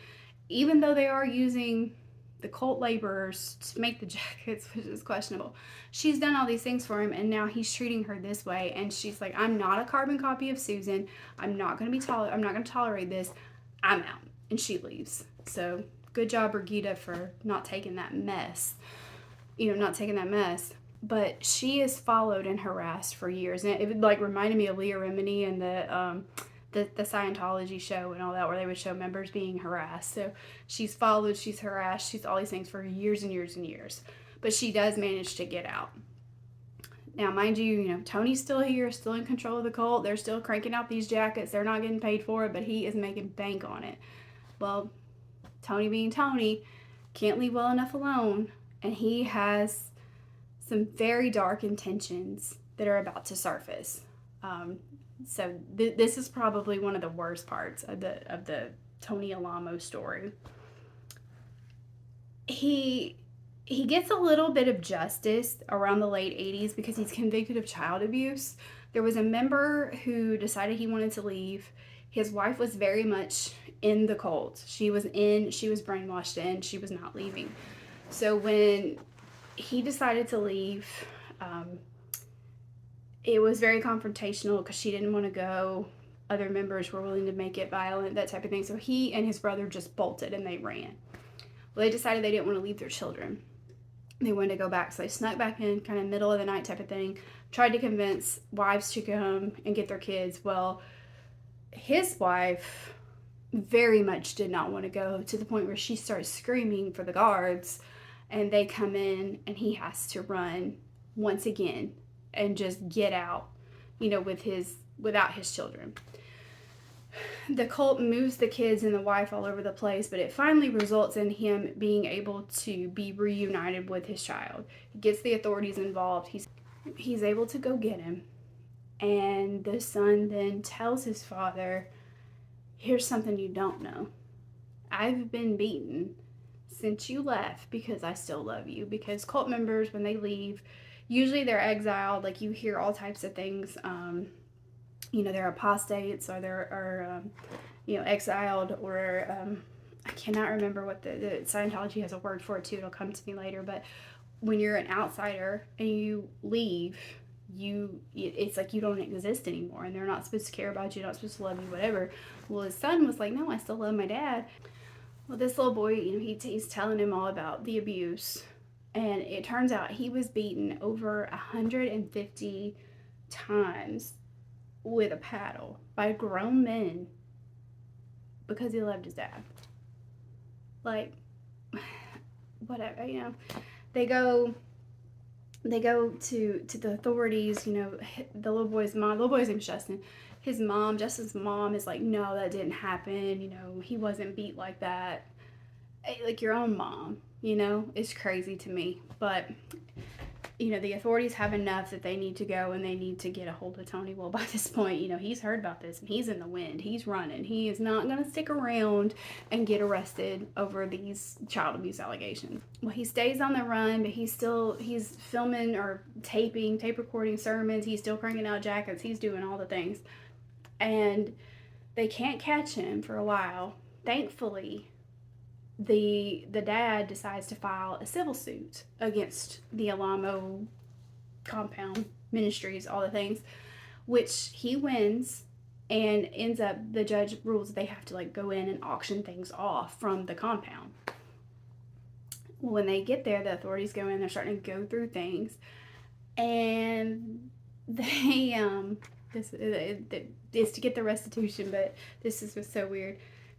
Even though they are using the cult laborers to make the jackets, which is questionable. She's done all these things for him, and now he's treating her this way. And she's like, "I'm not a carbon copy of Susan. I'm not going to tolerate this. I'm out." And she leaves. So good job, Brigida, for not taking that mess. But she is followed and harassed for years, and it like reminded me of Leah Remini and the Scientology show and all that, where they would show members being harassed. So she's followed, she's harassed, she's all these things for years and years and years. But she does manage to get out. Now, mind you, Tony's still here, still in control of the cult. They're still cranking out these jackets. They're not getting paid for it, but he is making bank on it. Well, Tony being Tony, can't leave well enough alone, and he has some very dark intentions that are about to surface. So this is probably one of the worst parts of the Tony Alamo story. He gets a little bit of justice around the late 80s because he's convicted of child abuse. There was a member who decided he wanted to leave. His wife was very much in the cult. She was brainwashed in, she was not leaving. So when he decided to leave, it was very confrontational because she didn't want to go. Other members were willing to make it violent, that type of thing. So he and his brother just bolted and they ran. Well, they decided they didn't want to leave their children. They wanted to go back. So they snuck back in, kind of middle of the night type of thing, tried to convince wives to come and get their kids. Well, his wife very much did not want to go, to the point where she starts screaming for the guards, and they come in and he has to run once again and just get out, without his children. The cult moves the kids and the wife all over the place, but it finally results in him being able to be reunited with his child. He gets the authorities involved. He's able to go get him. And the son then tells his father, "Here's something you don't know. I've been beaten since you left because I still love you." Because cult members, when they leave, usually they're exiled. Like, you hear all types of things. They're apostates, or they're exiled, or I cannot remember what the Scientology has a word for it too. It'll come to me later. But when you're an outsider and you leave, it's like you don't exist anymore, and they're not supposed to care about you, not supposed to love you, whatever. Well, his son was like, "No, I still love my dad." Well, this little boy, he's telling him all about the abuse, and it turns out he was beaten over 150 times with a paddle by grown men because he loved his dad. Like, whatever, they go to the authorities. The little boy's name's Justin. Justin's mom is like, "No, that didn't happen. He wasn't beat like that." Like, your own mom, it's crazy to me. But the authorities have enough that they need to go and they need to get a hold of Tony. Well, by this point, he's heard about this and he's in the wind. He's running. He is not going to stick around and get arrested over these child abuse allegations. Well, he stays on the run, but he's filming or tape recording sermons. He's still cranking out jackets. He's doing all the things. And they can't catch him for a while. Thankfully, the dad decides to file a civil suit against the Alamo compound, ministries, all the things, which he wins, and ends up, the judge rules that they have to go in and auction things off from the compound. When they get there, the authorities go in, they're starting to go through things, and they this is to get the restitution, but this is so weird.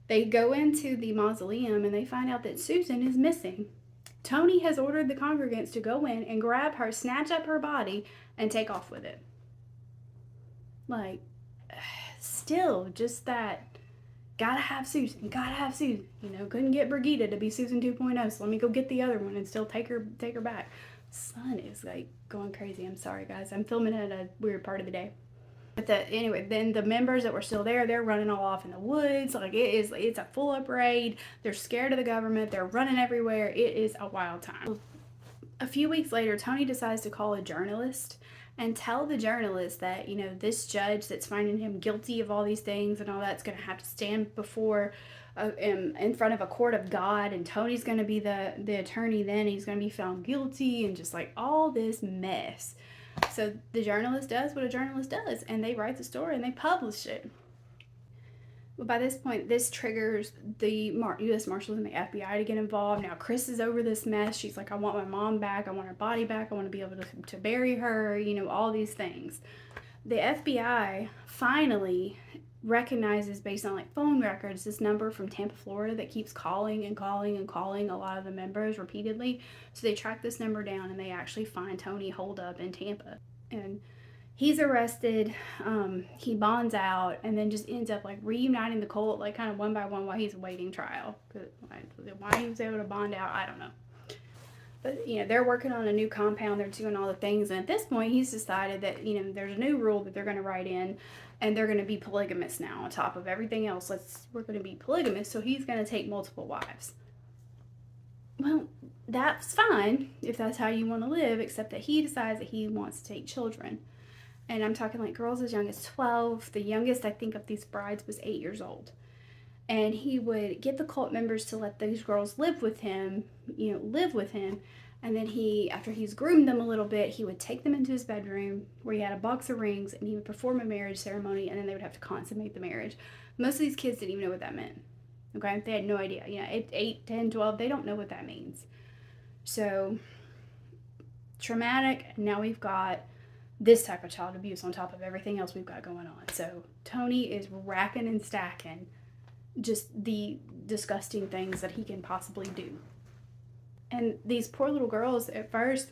They go into the mausoleum and they find out that Susan is missing. Tony has ordered the congregants to go in and grab her, snatch up her body, and take off with it. Like, still, just that, gotta have Susan, couldn't get Brigida to be Susan 2.0, so let me go get the other one and still take her back. Sun is like going crazy. I'm sorry, guys. I'm filming at a weird part of the day. But anyway, then the members that were still there, they're running all off in the woods. Like, it's a full up raid. They're scared of the government. They're running everywhere. It is a wild time. A few weeks later, Tony decides to call a journalist and tell the journalist that, this judge that's finding him guilty of all these things and all that's going to have to stand before in front of a court of God, and Tony's going to be the attorney then. He's going to be found guilty, and just like all this mess. So the journalist does what a journalist does, and they write the story and they publish it. Well, by this point, this triggers the U.S. Marshals and the FBI to get involved. Now, Chris is over this mess. She's like, I want my mom back. I want her body back. I want to be able to bury her, all these things. The FBI finally recognizes, based on like phone records, this number from Tampa, Florida that keeps calling and calling and calling a lot of the members repeatedly. So they track this number down and they actually find Tony holed up in Tampa. And he's arrested, he bonds out, and then just ends up like reuniting the cult, like kind of one by one while he's awaiting trial. Why he was able to bond out, I don't know. But, they're working on a new compound, they're doing all the things, and at this point he's decided that, there's a new rule that they're going to write in, and they're going to be polygamous now on top of everything else. We're going to be polygamous, so he's going to take multiple wives. Well, that's fine if that's how you want to live, except that he decides that he wants to take children. And I'm talking like girls as young as 12. The youngest, I think, of these brides was 8 years old. And he would get the cult members to let these girls live with him. And then after he's groomed them a little bit, he would take them into his bedroom where he had a box of rings, and he would perform a marriage ceremony, and then they would have to consummate the marriage. Most of these kids didn't even know what that meant. Okay? They had no idea. 8, 10, 12, they don't know what that means. So, traumatic. Now we've got this type of child abuse on top of everything else we've got going on. So Tony is racking and stacking just the disgusting things that he can possibly do. And these poor little girls at first,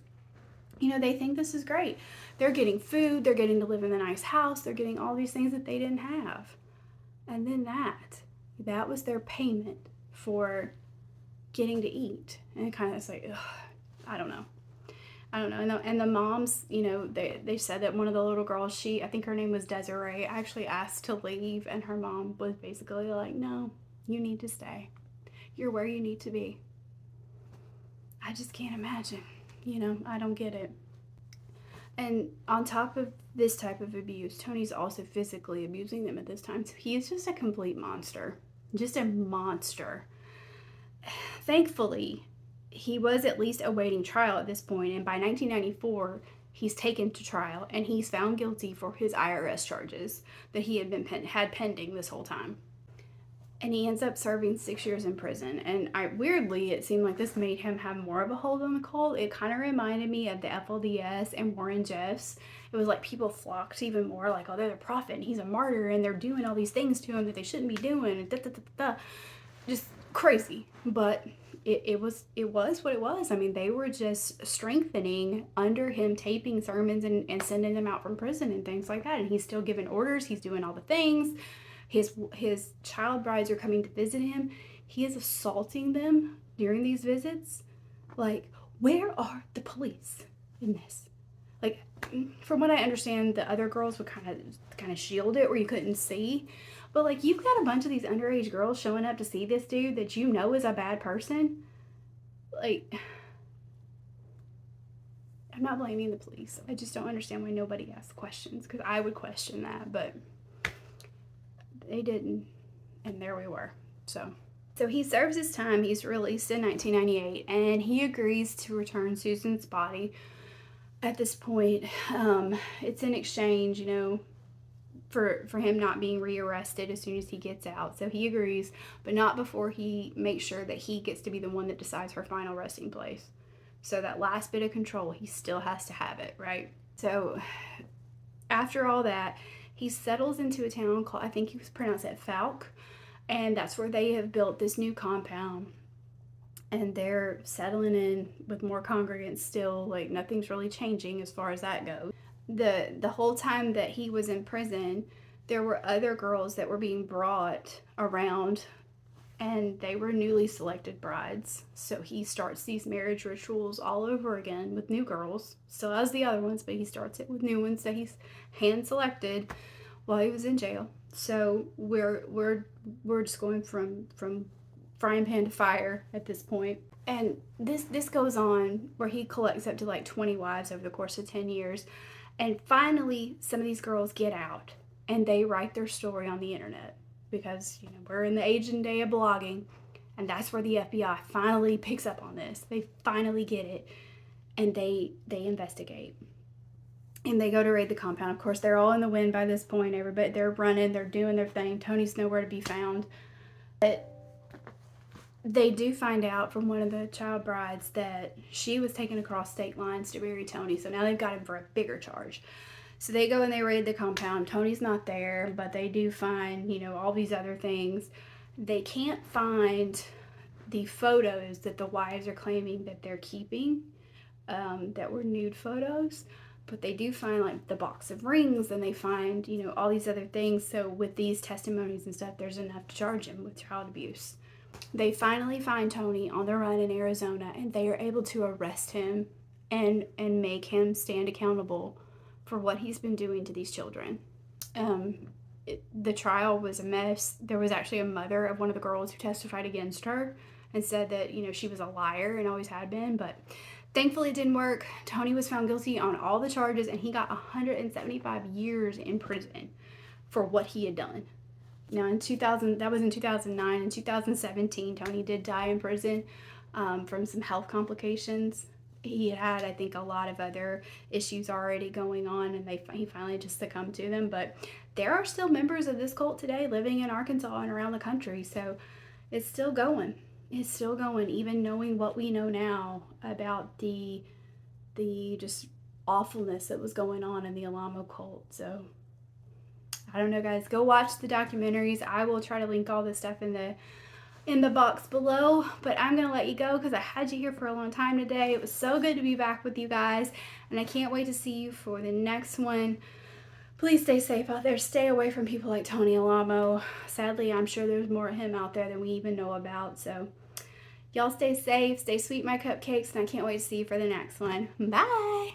they think this is great. They're getting food, they're getting to live in a nice house, they're getting all these things that they didn't have. And then that was their payment for getting to eat. And it kind of is like, ugh, I don't know. And the moms, they said that one of the little girls, I think her name was Desiree, actually asked to leave, and her mom was basically like, no, you need to stay. You're where you need to be. I just can't imagine. I don't get it. And on top of this type of abuse, Tony's also physically abusing them at this time. So he is just a complete monster. Just a monster. Thankfully, he was at least awaiting trial at this point, and by 1994, he's taken to trial, and he's found guilty for his IRS charges that he had pending this whole time. And he ends up serving 6 years in prison. And weirdly, it seemed like this made him have more of a hold on the cult. It kind of reminded me of the FLDS and Warren Jeffs. It was like people flocked even more, like, oh, they're the prophet, and he's a martyr, and they're doing all these things to him that they shouldn't be doing, and just crazy. But it was what it was. I mean, they were just strengthening under him, taping sermons and sending them out from prison and things like that. And he's still giving orders. He's doing all the things. His child brides are coming to visit him. He is assaulting them during these visits. Like, where are the police in this? Like, from what I understand, the other girls would kind of shield it where you couldn't see. But, like, you've got a bunch of these underage girls showing up to see this dude that is a bad person. Like, I'm not blaming the police. I just don't understand why nobody asks questions, because I would question that, but they didn't, and there we were. So he serves his time. He's released in 1998, and he agrees to return Susan's body. At this point, it's in exchange, for him not being rearrested as soon as he gets out. So he agrees, but not before he makes sure that he gets to be the one that decides her final resting place. So that last bit of control, he still has to have it, right? So after all that, he settles into a town called, I think he was pronounced it Falk, and that's where they have built this new compound. and they're settling in with more congregants still. Like, nothing's really changing as far as that goes. The whole time that he was in prison, there were other girls that were being brought around, and they were newly selected brides. So he starts these marriage rituals all over again with new girls. Still has the other ones, but he starts it with new ones that he's hand selected while he was in jail. So we're just going from frying pan to fire at this point. And this goes on where he collects up to like 20 wives over the course of 10 years. And finally, some of these girls get out and they write their story on the internet, because we're in the age and day of blogging, and that's where the FBI finally picks up on this. They finally get it, and they investigate, and they go to raid the compound. Of course, they're all in the wind by this point. Everybody, they're running, they're doing their thing. Tony's nowhere to be found. But they do find out from one of the child brides that she was taken across state lines to marry Tony. So now they've got him for a bigger charge. So they go and they raid the compound. Tony's not there, but they do find, all these other things. They can't find the photos that the wives are claiming that they're keeping, that were nude photos. But they do find like the box of rings, and they find, all these other things. So with these testimonies and stuff, there's enough to charge him with child abuse. They finally find Tony on the run in Arizona, and they are able to arrest him and make him stand accountable for what he's been doing to these children. The trial was a mess. There was actually a mother of one of the girls who testified against her and said that, she was a liar and always had been, but thankfully it didn't work. Tony was found guilty on all the charges, and he got 175 years in prison for what he had done. Now, that was in 2009. In 2017, Tony did die in prison from some health complications. He had, I think, a lot of other issues already going on, and he finally just succumbed to them. But there are still members of this cult today living in Arkansas and around the country, so it's still going. It's still going, even knowing what we know now about the just awfulness that was going on in the Alamo cult. So I don't know, guys. Go watch the documentaries. I will try to link all this stuff in the box below, but I'm gonna let you go because I had you here for a long time today. It was so good to be back with you guys, and I can't wait to see you for the next one. Please stay safe out there. Stay away from people like Tony Alamo. Sadly, I'm sure there's more of him out there than we even know about. So y'all stay safe, stay sweet, my cupcakes, and I can't wait to see you for the next one. Bye.